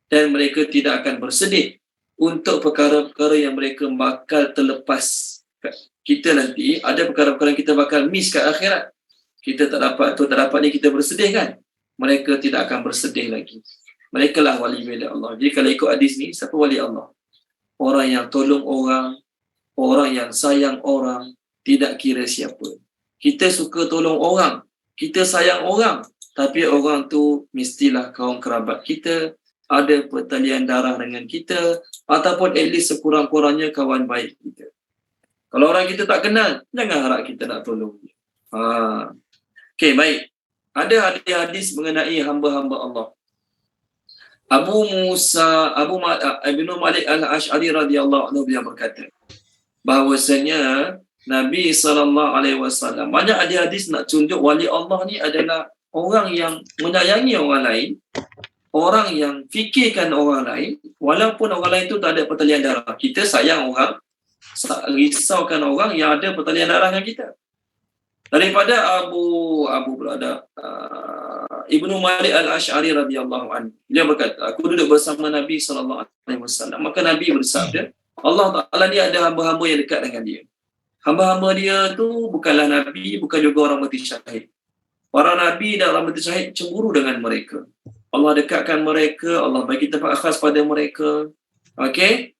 dan mereka tidak akan bersedih untuk perkara-perkara yang mereka bakal terlepas. Kita nanti ada perkara-perkara yang kita bakal miss kat akhirat. Kita tak dapat tu, tak dapat ni, kita bersedih kan? Mereka tidak akan bersedih lagi. Mereka lah wali-wali Allah. Jadi kalau ikut hadis ni, siapa wali Allah? Orang yang tolong orang, orang yang sayang orang, tidak kira siapa. Kita suka tolong orang, kita sayang orang, tapi orang tu mestilah kaum kerabat kita, ada pertalian darah dengan kita, ataupun at least sekurang-kurangnya kawan baik kita. Kalau orang kita tak kenal, jangan harap kita nak tolong dia. Okey, baik. Ada hadis mengenai hamba-hamba Allah. Ibnu Malik Al-Ash'ari radhiyallahu anhu dia berkata bahawasanya Nabi SAW banyak ada hadis nak tunjuk wali Allah ni adalah orang yang menyayangi orang lain, orang yang fikirkan orang lain, walaupun orang lain tu tak ada pertalian darah. Kita sayang orang, risaukan orang yang ada pertalian darah dengan kita. Daripada Ibnu Malik Al-Ash'ari radhiyallahu anhu, dia berkata, aku duduk bersama Nabi SAW. Maka Nabi bersabda, Allah Ta'ala ni ada hamba-hamba yang dekat dengan dia. Hamba-hamba dia tu bukanlah Nabi, bukan juga orang mati syahid. Para Nabi dan orang mati syahid cemburu dengan mereka. Allah dekatkan mereka, Allah bagi tempat khas pada mereka. Okey?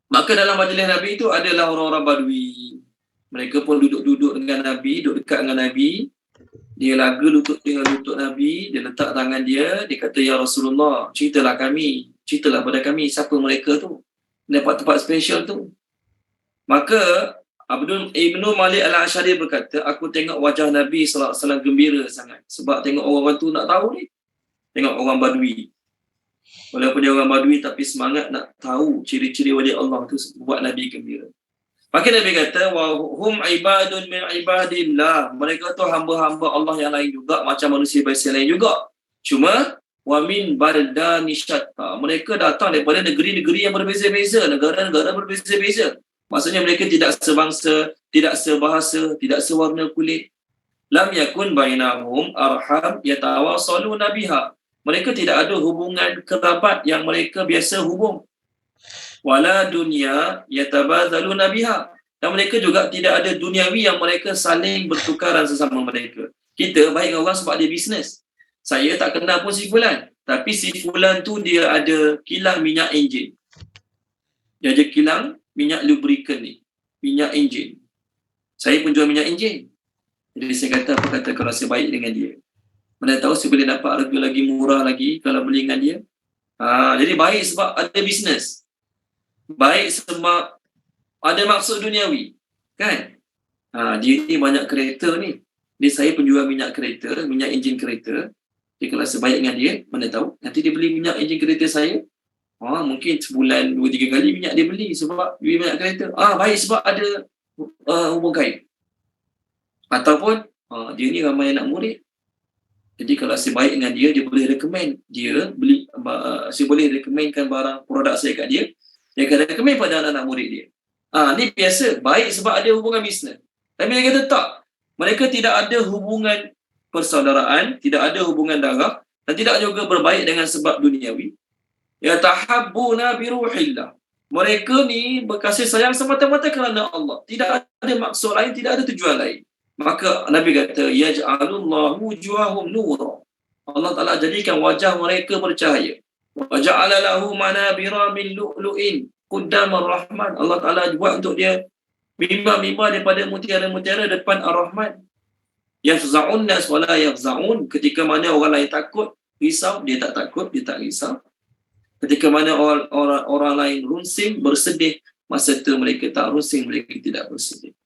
Maka dalam majlis Nabi itu adalah orang-orang Badui. Mereka pun duduk-duduk dengan Nabi, duduk dekat dengan Nabi. Dia laga lutut dengan lutut Nabi, dia letak tangan dia, dia kata, ya Rasulullah, ceritalah pada kami siapa mereka tu, dapat tempat special tu. Maka Ibnu Malik Al-Ash'ari berkata, aku tengok wajah Nabi SAW gembira sangat, sebab tengok orang tu nak tahu ni, tengok orang Badui. Walaupun dia orang Badui tapi semangat nak tahu ciri-ciri wali Allah tu buat Nabi gembira. Maka Nabi kata, wa hum ibadun min ibadillah. Mereka tu hamba-hamba Allah yang lain juga, macam manusia biasa lain juga. Cuma wa min baldani syatta. Mereka datang daripada negeri-negeri yang berbeza-beza, negara-negara berbeza-beza. Maksudnya mereka tidak sebangsa, tidak sebahasa, tidak sewarna kulit. Lam yakun bainahum arham yatawasaluna biha. Mereka tidak ada hubungan kerabat yang mereka biasa hubung. wala dunya yatabadzaluna biha. Dan mereka juga tidak ada duniawi yang mereka saling bertukaran sesama mereka. Kita baik dengan Allah sebab dia bisnes. Saya tak kenal pun si fulan, tapi si fulan tu dia ada kilang minyak enjin. Dia ada kilang minyak lubricant ni, minyak enjin. Saya pun jual minyak enjin. Jadi saya kata apa kata kalau saya baik dengan dia. Mana tahu saya boleh dapat harga lagi murah lagi kalau beli dengan dia. Jadi baik sebab ada bisnes. Baik sebab ada maksud duniawi. Kan? Dia ni banyak kereta ni. Dia saya penjual minyak kereta, minyak enjin kereta. Jadi kalau saya baik dengan dia, mana tahu nanti dia beli minyak enjin kereta saya. Mungkin sebulan 2-3 kali minyak dia beli sebab beli minyak kereta. Baik sebab ada hubung kait. Ataupun dia ni ramai anak murid. Jadi kalau saya baik dengan dia, dia boleh recommend dia beli, saya boleh recommendkan barang produk saya kat dia. Dia akan recommend pada anak-anak murid dia. Ni biasa, baik sebab ada hubungan bisnes. Tapi dia kata tak. Mereka tidak ada hubungan persaudaraan, tidak ada hubungan darah, dan tidak juga berbaik dengan sebab duniawi. Yatahabbuna biruhillah. Mereka ni berkasih sayang semata-mata kerana Allah. Tidak ada maksud lain, tidak ada tujuan lain. Maka Nabi kata, yaj'alullahu wujuhahum nura. Allah Ta'ala jadikan wajah mereka bercahaya. Wa ja'ala lahu manabira min lu'lu'in quddamar rahman. Allah Ta'ala buat untuk dia mimbar-mimbar daripada mutiara-mutiara depan Ar-Rahman. Yafza'un nas wa la yafza'un. Ketika mana orang lain takut, risau, dia tak takut, dia tak risau. Ketika mana orang lain runsing, bersedih, masa itu mereka tak runsing, mereka tidak bersedih.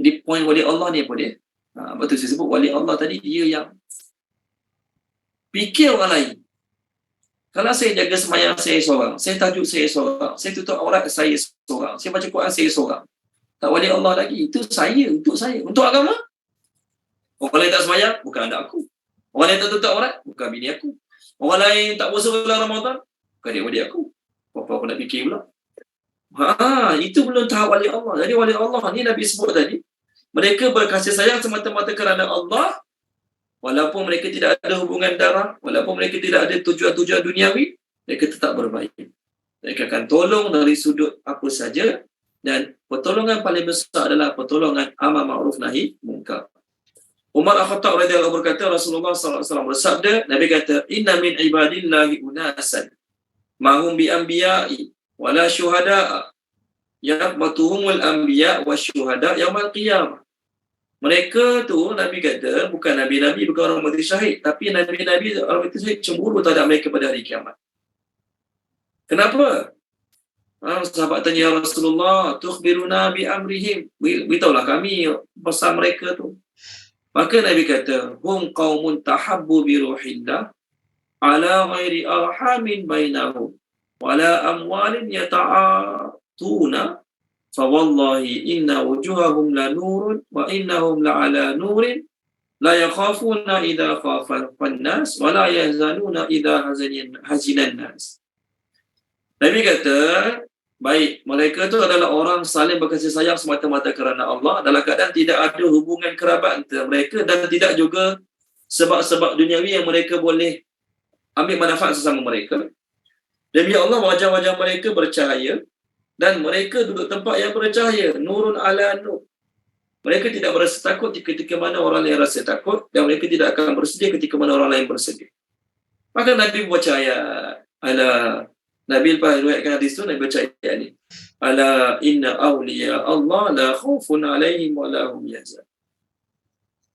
Jadi poin wali Allah ni apa dia? Betul saya sebut wali Allah tadi, dia yang fikir orang lain. Kalau saya jaga sembahyang saya seorang, saya tajuk saya seorang, saya tutup aurat saya seorang, saya baca Quran saya seorang. Tak wali Allah lagi. Itu saya, untuk saya. Untuk agama. Orang lain tak sembahyang, bukan anak aku. Orang lain tak tutup aurat, bukan bini aku. Orang lain tak puasa bulan Ramadan, bukan dia wali aku. Apa aku nak fikir pula? Itu belum tahap wali Allah. Jadi wali Allah ni Nabi sebut tadi, mereka berkasih sayang semata-mata kerana Allah, walaupun mereka tidak ada hubungan darah, walaupun mereka tidak ada tujuan-tujuan duniawi, mereka tetap berbaik. Mereka akan tolong dari sudut apa saja, dan pertolongan paling besar adalah pertolongan amar ma'ruf nahi munkar. Umar Al-Khattab radhiyallahu berkata, Rasulullah SAW bersabda, Nabi kata, inna min ibadillahi unasan mahum bi anbiya'i wala syuhada'a yaqbatuhumul anbiya' wasyuhada' yaumil qiyamah. Mereka tu, Nabi kata, bukan Nabi-Nabi, bukan orang mati syahid, tapi Nabi-Nabi, orang mati syahid cemburu terhadap mereka pada hari kiamat. Kenapa? Sahabat tanya, ya Rasulullah, tukhbiruna bi amrihim. Beritahulah kami pasal mereka tu. Maka Nabi kata, hum qaumun tahabbu bi ruhillah ala ghairi arhamin bainahum wala amwalin yata'atuna fawallahi inna wujuhahum la nurun wa innahum la ala nurin la yakhafuna idha khafan nas wa la yahzanuna idha hazinan nas. Nabi kata, baik, mereka itu adalah orang saling berkasih sayang semata-mata kerana Allah, dalam keadaan tidak ada hubungan kerabat antara mereka dan tidak juga sebab-sebab duniawi yang mereka boleh ambil manfaat sesama mereka. Demi Allah, wajah-wajah mereka bercahaya dan mereka duduk tempat yang bercahaya, nurun ala nur. Mereka tidak berasa takut ketika mana orang lain rasa takut, dan mereka tidak akan bersedih ketika mana orang lain bersedih. Maka Nabi baca ayat, Nabi lepas riwayatkan hadis tu, Nabi baca ayat ni. Ala inna awliya Allah la khawfun alaihim wa la hum yahzanun.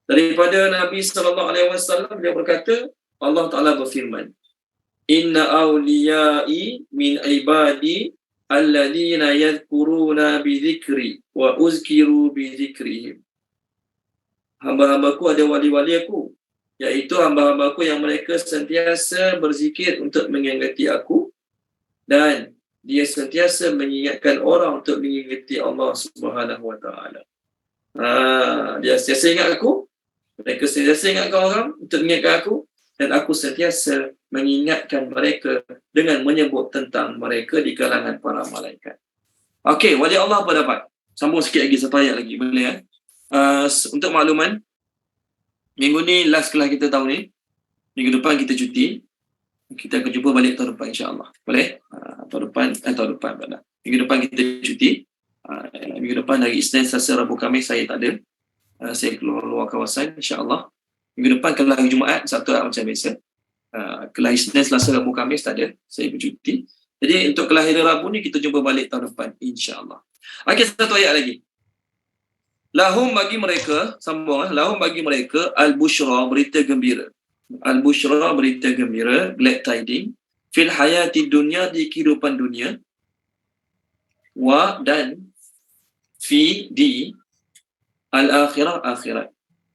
Daripada Nabi SAW, dia berkata, Allah Ta'ala berfirman, inna awliyai min ibadi alladhina yadhkuruna bi dhikri wa uzkiru bi dhikrihim. Hamba-hambaku ada wali-wali aku, iaitu hamba-hambaku yang mereka sentiasa berzikir untuk mengingati aku, dan dia sentiasa mengingatkan orang untuk mengingati Allah Subhanahu Wa Taala. Dia sentiasa ingat aku, mereka sentiasa ingatkan orang untuk mengingatkan aku, dan aku sentiasa mengingatkan mereka dengan menyebut tentang mereka di kalangan para malaikat. Okey, wali Allah apa dapat? Sambung sikit lagi, satu ayat lagi, boleh untuk makluman, minggu ni last kelas kita tahun ni, minggu depan kita cuti. Kita akan jumpa balik tahun depan insya-Allah. Boleh? Tahun depan pula. Minggu depan kita cuti. Minggu depan hari Isnin, Selasa, Rabu, Khamis saya tak ada. Saya keluar luar kawasan insya-Allah. Minggu depan kalau hari Jumaat, Sabtu macam biasa. Kalau hari Isnin, Selasa, Rabu, Khamis tak ada. Saya bercuti. Jadi untuk kelahiran Rabu ni kita jumpa balik tahun depan insya-Allah. Okey, satu ayat lagi. Lahum bagi mereka, sambung lahum bagi mereka al-busyra, berita gembira. Al-busyra, berita gembira, glad tiding, fil hayati dunya, di kehidupan dunia, wa, dan fi, di al-akhirah, akhirat.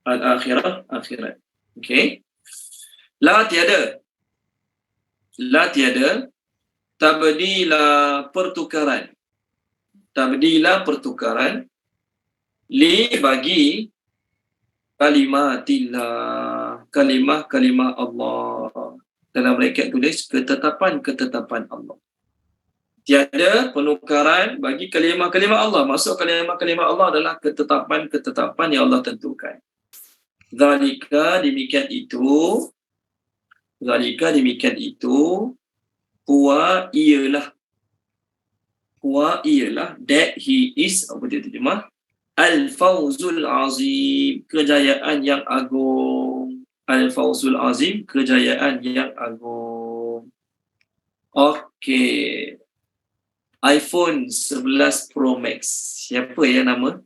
Al-akhirah, akhirat. Okey. La tiada tabdila pertukaran. Tabdila pertukaran li bagi kalimatillah, kalimah Allah. Dalam bracket tulis ketetapan Allah. Tiada penukaran bagi kalimah Allah. Maksud kalimah Allah adalah ketetapan yang Allah tentukan. Zalika demikian itu huwa ialah that he is, apa dia terjemah, al-fawzul azim, kejayaan yang agung. Al-fawzul azim, kejayaan yang agung. Okey. iPhone 11 Pro Max. Siapa yang nama?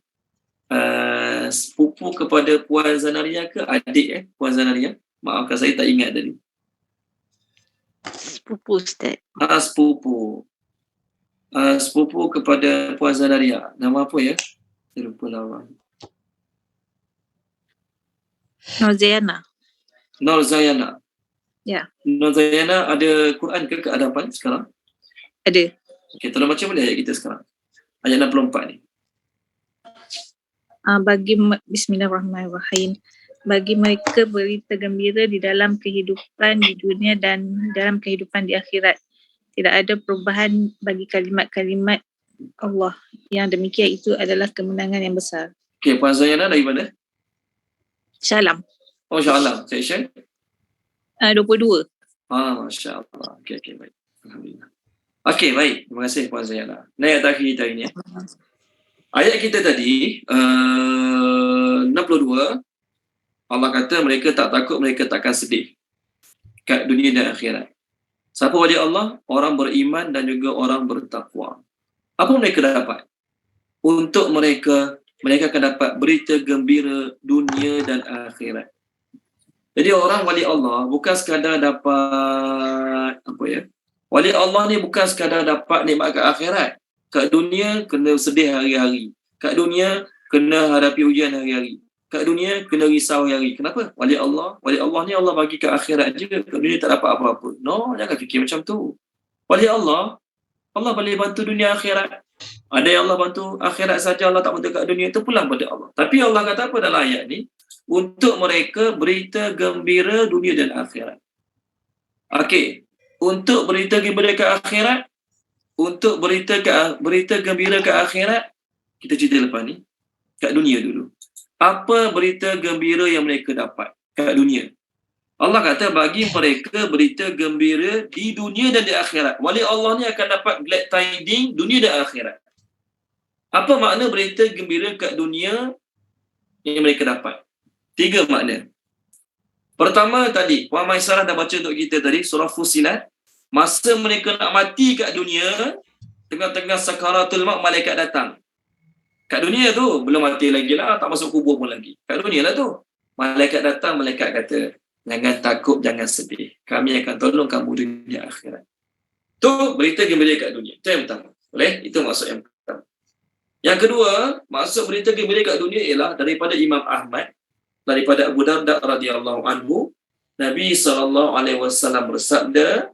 Sepupu kepada Puan Zanaria ke adik Puan Zanaria? Maafkan saya tak ingat tadi. Sepupu Ustaz. Sepupu kepada Puan Zanaria. Nama apa ya? Saya lupa nama. Nur Zayana. Ya. Nur Zayana ada Quran ke hadapan sekarang? Ada. Okey, tolong baca boleh ayat kita sekarang. Ayat 64 ni. Bismillahirrahmanirrahim. Bagi mereka berita gembira di dalam kehidupan di dunia dan dalam kehidupan di akhirat. Tidak ada perubahan bagi kalimat-kalimat Allah. Yang demikian itu adalah kemenangan yang besar. Okey, Puan Zayana dari mana? Syalam. Oh, Syalam. Section? 22. Masya Allah. Okey, baik. Alhamdulillah. Okey, baik. Terima kasih Puan Zayana. Ini ayat terakhir kita ini. Ayat kita tadi, 62, Allah kata mereka tak takut, mereka takkan sedih kat dunia dan akhirat. Siapa wali Allah? Orang beriman dan juga orang bertakwa. Apa mereka dapat? Untuk mereka akan dapat berita gembira dunia dan akhirat. Jadi orang wali Allah bukan sekadar dapat wali Allah ni bukan sekadar dapat nikmat kat akhirat. Kat dunia kena sedih hari-hari. Kat dunia kena hadapi ujian hari-hari. Kat dunia kena risau hari-hari. Kenapa? Wali Allah ni Allah bagi kat akhirat je. Kat dunia tak dapat apa-apa. No, jangan fikir macam tu. Wali Allah boleh bantu dunia akhirat. Ada yang Allah bantu akhirat saja, Allah tak bantu kat dunia, itu pulang pada Allah. Tapi Allah kata apa dalam ayat ni? Untuk mereka berita gembira dunia dan akhirat. Okey. Untuk berita gembira ke akhirat, untuk berita gembira ke akhirat, kita cerita lepas ni. Kat dunia dulu. Apa berita gembira yang mereka dapat kat dunia? Allah kata bagi mereka berita gembira di dunia dan di akhirat. Wali Allah ni akan dapat glad tiding dunia dan akhirat. Apa makna berita gembira kat dunia yang mereka dapat? 3 makna. Pertama tadi, Puan Maisarah dah baca untuk kita tadi, surah Fussilat. Masa mereka nak mati kat dunia, tengah-tengah sakaratul maut, malaikat datang. Kat dunia tu, belum mati lagi lah, tak masuk kubur pun lagi. Kat dunia lah tu. Malaikat datang, malaikat kata, jangan takut, jangan sedih. Kami akan tolong kamu dunia akhirat. Tu berita gembira kat dunia. Itu yang pertama. Boleh? Itu maksud yang pertama. Yang kedua, maksud berita gembira kat dunia ialah daripada Imam Ahmad, daripada Abu Darda radhiyallahu anhu, Nabi SAW bersabda,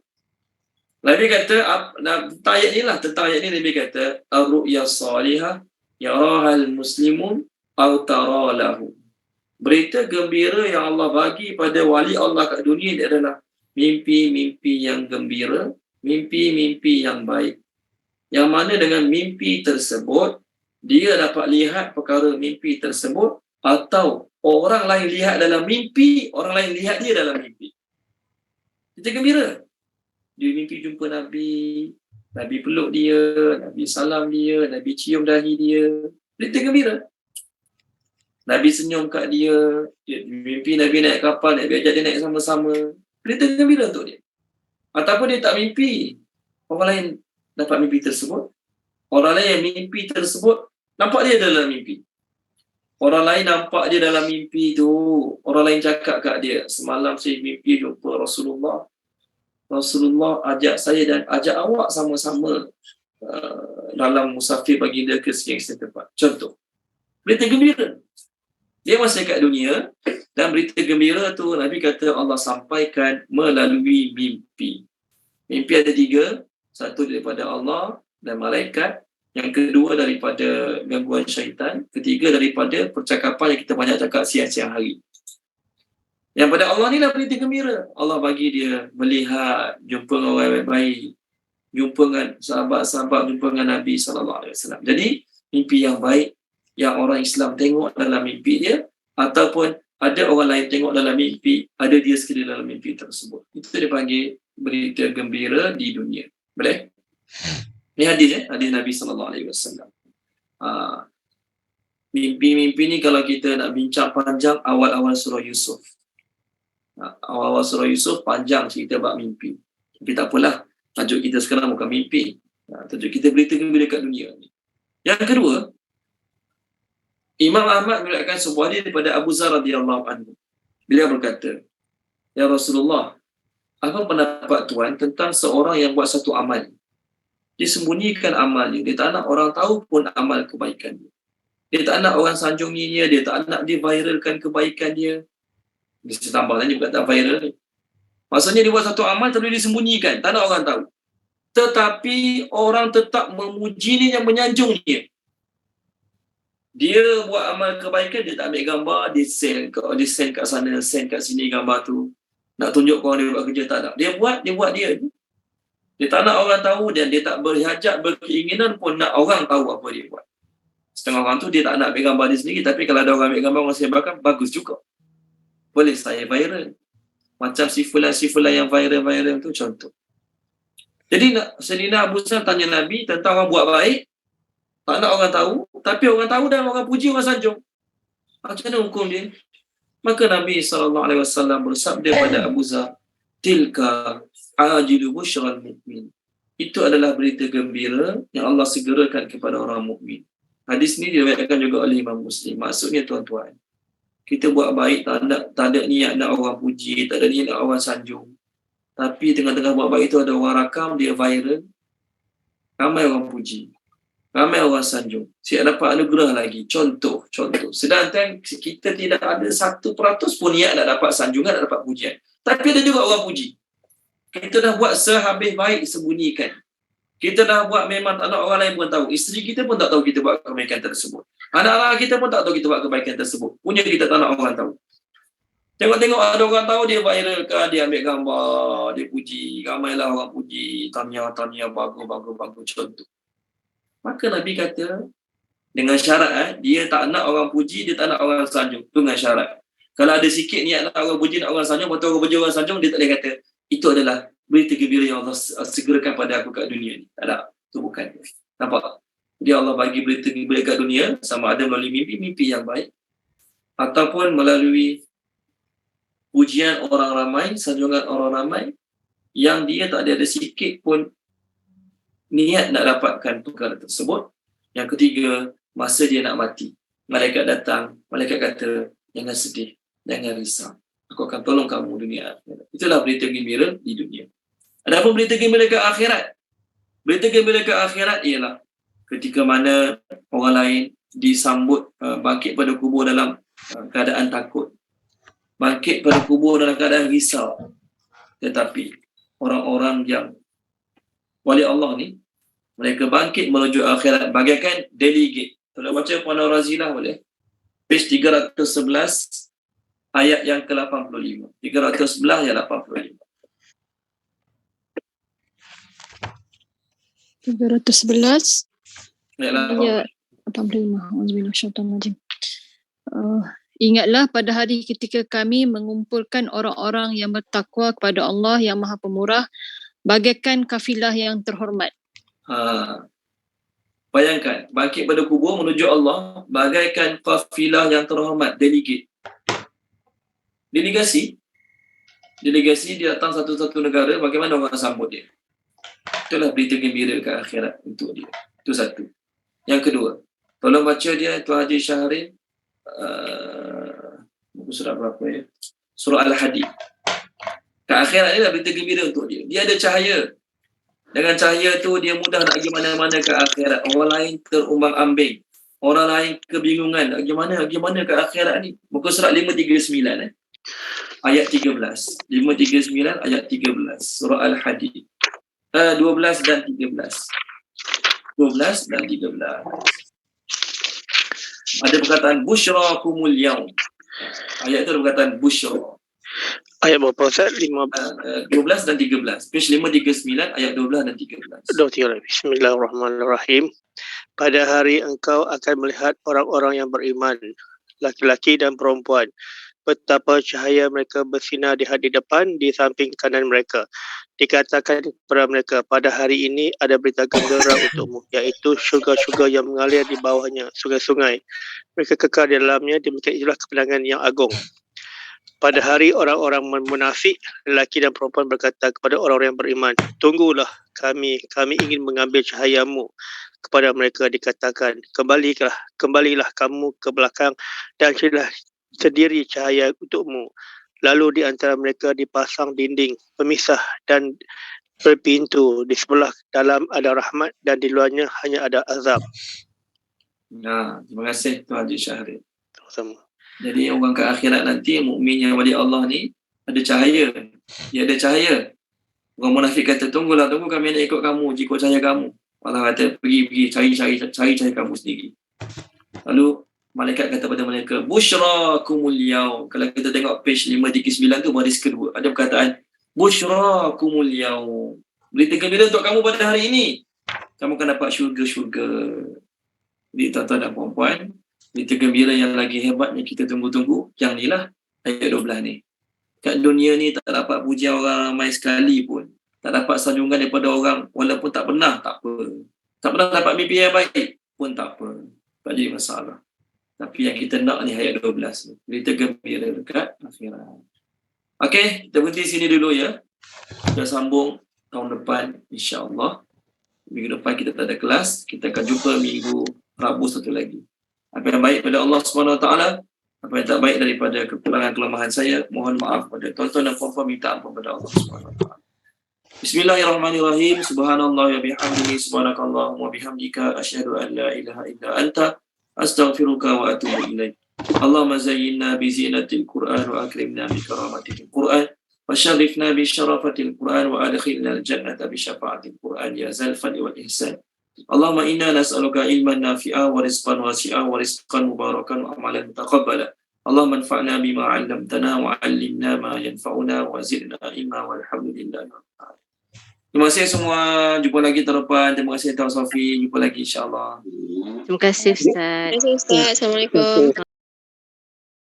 Nabi kata, tentang ayat ni Nabi kata, ar-ru'ya salihah yarahal muslimun aw taralahu. Berita gembira yang Allah bagi pada wali Allah kat dunia ini adalah mimpi-mimpi yang gembira, mimpi-mimpi yang baik. Yang mana dengan mimpi tersebut, dia dapat lihat perkara mimpi tersebut, atau orang lain lihat dalam mimpi, orang lain lihat dia dalam mimpi. Kita gembira. dia mimpi jumpa Nabi, Nabi peluk dia, Nabi salam dia, Nabi cium dahi dia. Berita gembira. Nabi senyum kat dia, dia mimpi Nabi naik kapal, Nabi ajak dia naik sama-sama. Berita gembira untuk dia. Ataupun dia tak mimpi, orang lain dapat mimpi tersebut. Orang lain yang mimpi tersebut, nampak dia dalam mimpi. Orang lain nampak dia dalam mimpi tu. Orang lain cakap kat dia, semalam saya mimpi jumpa Rasulullah. Rasulullah ajak saya dan ajak awak sama-sama dalam musafir baginda ke sekian tempat. Contoh, berita gembira. Dia masih kat dunia dan berita gembira tu Nabi kata Allah sampaikan melalui mimpi. Mimpi ada 3. Satu daripada Allah dan malaikat. Yang kedua daripada gangguan syaitan. Ketiga daripada percakapan yang kita banyak cakap siang-siang hari. Yang pada Allah ni lah berita gembira. Allah bagi dia melihat, jumpa dengan orang baik, jumpa dengan sahabat-sahabat, jumpa dengan Nabi SAW. Jadi mimpi yang baik yang orang Islam tengok dalam mimpi dia, ataupun ada orang lain tengok dalam mimpi, ada dia sekali dalam mimpi tersebut. Itu dipanggil berita gembira di dunia. Boleh? Ini hadis hadis Nabi SAW. Mimpi-mimpi ni kalau kita nak bincang panjang awal-awal surah Yusuf. Awal-awal surah Yusuf panjang cerita bab mimpi. Tapi tak apalah, tajuk kita sekarang bukan mimpi. Tajuk kita berita gembira kat dunia ni. Yang kedua, Imam Ahmad meriwayatkan sebuah hadis daripada Abu Zar radhiyallahu anhu. Beliau berkata, "Ya Rasulullah, apa pendapat Tuan tentang seorang yang buat satu amal? Dia sembunyikan amalnya, dia tak nak orang tahu pun amal kebaikan dia. Dia tak nak orang sanjunginya, dia tak nak dia viralkan kebaikan dia." Dia tambah tadi bukan tak viral ni. Maksudnya dia buat satu amal tapi dia sembunyikan, tak nak orang tahu. Tetapi orang tetap memuji dia, yang menyanjung dia. Dia buat amal kebaikan, dia tak ambil gambar, dia send kat sana, send kat sini gambar tu. Nak tunjuk orang dia buat kerja, tak nak. Dia buat dia. Dia tak nak orang tahu dan dia tak berhajat, berkeinginan pun nak orang tahu apa dia buat. Setengah orang tu dia tak nak ambil gambar dia sendiri, tapi kalau ada orang ambil gambar orang sebarkan, bagus juga. Boleh saya viral. Macam si fulan yang viral tu contoh. Jadi Sayyidina Abu Sa'id tanya Nabi tentang orang buat baik, tak nak orang tahu, tapi orang tahu dan orang puji, orang sanjung. Macam mana hukum dia? Maka Nabi SAW bersabda pada Abu Zar, "Tilka ajilu busyral mu'min." Itu adalah berita gembira yang Allah segerakan kepada orang mukmin. Hadis ni diriwayatkan juga oleh Imam Muslim. Maksudnya tuan-tuan, kita buat baik tak ada niat nak orang puji, tak ada niat nak orang sanjung. Tapi tengah-tengah buat baik itu ada orang rakam, dia viral, ramai orang puji, ramai orang sanjung. Siap dapat anugerah lagi. Contoh. Sedangkan kita tidak ada 1% pun niat nak dapat sanjungan, nak dapat pujian. Tapi ada juga orang puji. Kita dah buat sehabis baik, sembunyikan. Kita dah buat memang tak nak orang lain pun tahu. Isteri kita pun tak tahu kita buat kebaikan tersebut. Anak-anak kita pun tak tahu kita buat kebaikan tersebut. Punya kita tak nak orang tahu. Tengok-tengok ada orang tahu, dia viralkan, dia ambil gambar, dia puji. Ramailah orang puji. Tahniah, bagus, contoh. Maka Nabi kata, dengan syarat, dia tak nak orang puji, dia tak nak orang sanjung. Itu dengan syarat. Kalau ada sikit niat nak orang puji, nak orang sanjung, betul orang puji, orang sanjung, dia tak boleh kata, itu adalah berita gembira yang Allah segerakan pada aku kat dunia ni. Tak ada. Itu bukan. Nampak? Dia Allah bagi berita gembira kat dunia, sama ada melalui mimpi yang baik, ataupun melalui pujian orang ramai, sanjungan orang ramai, yang dia tak ada sikit pun niat nak dapatkan perkara tersebut. Yang ketiga, masa dia nak mati, malaikat datang, malaikat kata, jangan sedih, jangan risau, aku akan tolong kamu dunia akhirat. Itulah berita gembira di dunia. Adapun berita gembira ke akhirat, berita gembira ke akhirat ialah ketika mana orang lain disambut bangkit pada kubur dalam keadaan takut, bangkit pada kubur dalam keadaan risau. Tetapi orang-orang yang wali Allah ni, mereka bangkit menuju akhirat bagaikan delegate. Tolong baca Puan Razilah boleh? Page 311 ayat yang ke-85. 311 ayat 85. 311 Ayat 85. Auzubillahi minasyaitanir rajim. Ingatlah pada hari ketika kami mengumpulkan orang-orang yang bertakwa kepada Allah yang Maha Pemurah, bagaikan kafilah yang terhormat. Bayangkan, bangkit pada kubur menuju Allah bagaikan kafilah yang terhormat, delegasi dia datang satu-satu negara, bagaimana orang sambut dia? Itulah berita gembira ke akhirat untuk dia. Itu satu. Yang kedua, tolong baca dia Tuan Haji Syahrin, surah berapa ya? Surah Al-Hadid. Ke akhirat ni lah berita gembira untuk dia. Dia ada cahaya. Dengan cahaya tu dia mudah nak pergi mana-mana ke akhirat. Orang lain terumbang-ambing. Orang lain kebingungan. Bagaimana ke akhirat ni? Muka surat 539 ayat 13. 539 ayat 13. Surah Al-Hadid. 12 dan 13. 12 dan 13. Ada perkataan busyrakumul yaum. Ayat itu ada perkataan busyra. Ayat berapa Ustaz? 12 dan 13. Page 539 ayat 12 dan 13. Bismillahirrahmanirrahim. Pada hari engkau akan melihat orang-orang yang beriman, laki-laki dan perempuan, betapa cahaya mereka bersinar di depan, di samping kanan mereka. Dikatakan kepada mereka, pada hari ini ada berita gembira untukmu, iaitu syurga-syurga yang mengalir di bawahnya, sungai-sungai. Mereka kekal di dalamnya, demikian itulah kemenangan yang agung. Pada hari orang-orang munafik, lelaki dan perempuan berkata kepada orang-orang yang beriman, tunggulah kami ingin mengambil cahayamu. Kepada mereka dikatakan, kembalilah kamu ke belakang dan carilah sendiri cahaya untukmu. Lalu di antara mereka dipasang dinding pemisah dan berpintu. Di sebelah dalam ada rahmat dan di luarnya hanya ada azab. Terima kasih Tuan Haji Syahrin. Sama. Jadi orang ke akhirat nanti, mukmin yang wali Allah ni ada cahaya. Dia ada cahaya. Orang munafik kata, tunggu kami nak ikut kamu, ikut cahaya kamu. Allah kata, pergi cari cahaya kamu sendiri. Lalu malaikat kata pada mereka, busyrakumul yaum. Kalau kita tengok page 539 tu baris kedua, ada perkataan busyrakumul yaum. Berita gembira untuk kamu pada hari ini. Kamu akan dapat syurga-syurga. Jadi tuan-tuan dan puan-puan, berita gembira yang lagi hebat yang kita tunggu-tunggu, yang ni lah ayat 12 ni. Kat dunia ni tak dapat pujian orang ramai sekali pun. Tak dapat sanjungan daripada orang, walaupun tak pernah, tak apa. Tak pernah dapat mimpi yang baik pun tak apa. Tak jadi masalah. Tapi yang kita nak ni ayat 12 ni. Berita gembira dekat akhirat. Okey, kita berhenti sini dulu ya. Kita sambung tahun depan insya-Allah. Minggu depan kita tak ada kelas. Kita akan jumpa minggu Rabu satu lagi. Apa yang baik pada Allah SWT, apa yang tak baik daripada kekurangan kelemahan saya, mohon maaf pada tuan-tuan dan puan-puan, minta ampun pada Allah SWT. Bismillahirrahmanirrahim. Subhanallah wa bihamdihi, subhanakallahumma wa bihamdika, asyhadu an la ilaha illa anta, astaghfiruka wa atubu ilaik. Allahumma zayyinna bi zinatil Qur'an wa akrimna bi karamatil Qur'an wa syarifna bi syarafatil Qur'an wa adkhilna al-jannata bi syafa'atil Qur'an ya zal fadli wal ihsan. Allahumma inna nas'aluka ilman nafi'a wa rizqan wasi'a wa rizqan mubarakan wa amalan mutaqabbala. Allahumma anfa'na bima 'allamtana wa 'allimna ma yanfa'una wa zidna ilma walhamdulillahi rabbil alamin. Terima kasih semua. Jumpa lagi tahun depan. Terima kasih Tuan Sofi. Jumpa lagi insya-Allah. Terima kasih Ustaz. Terima kasih Ustaz. Assalamualaikum.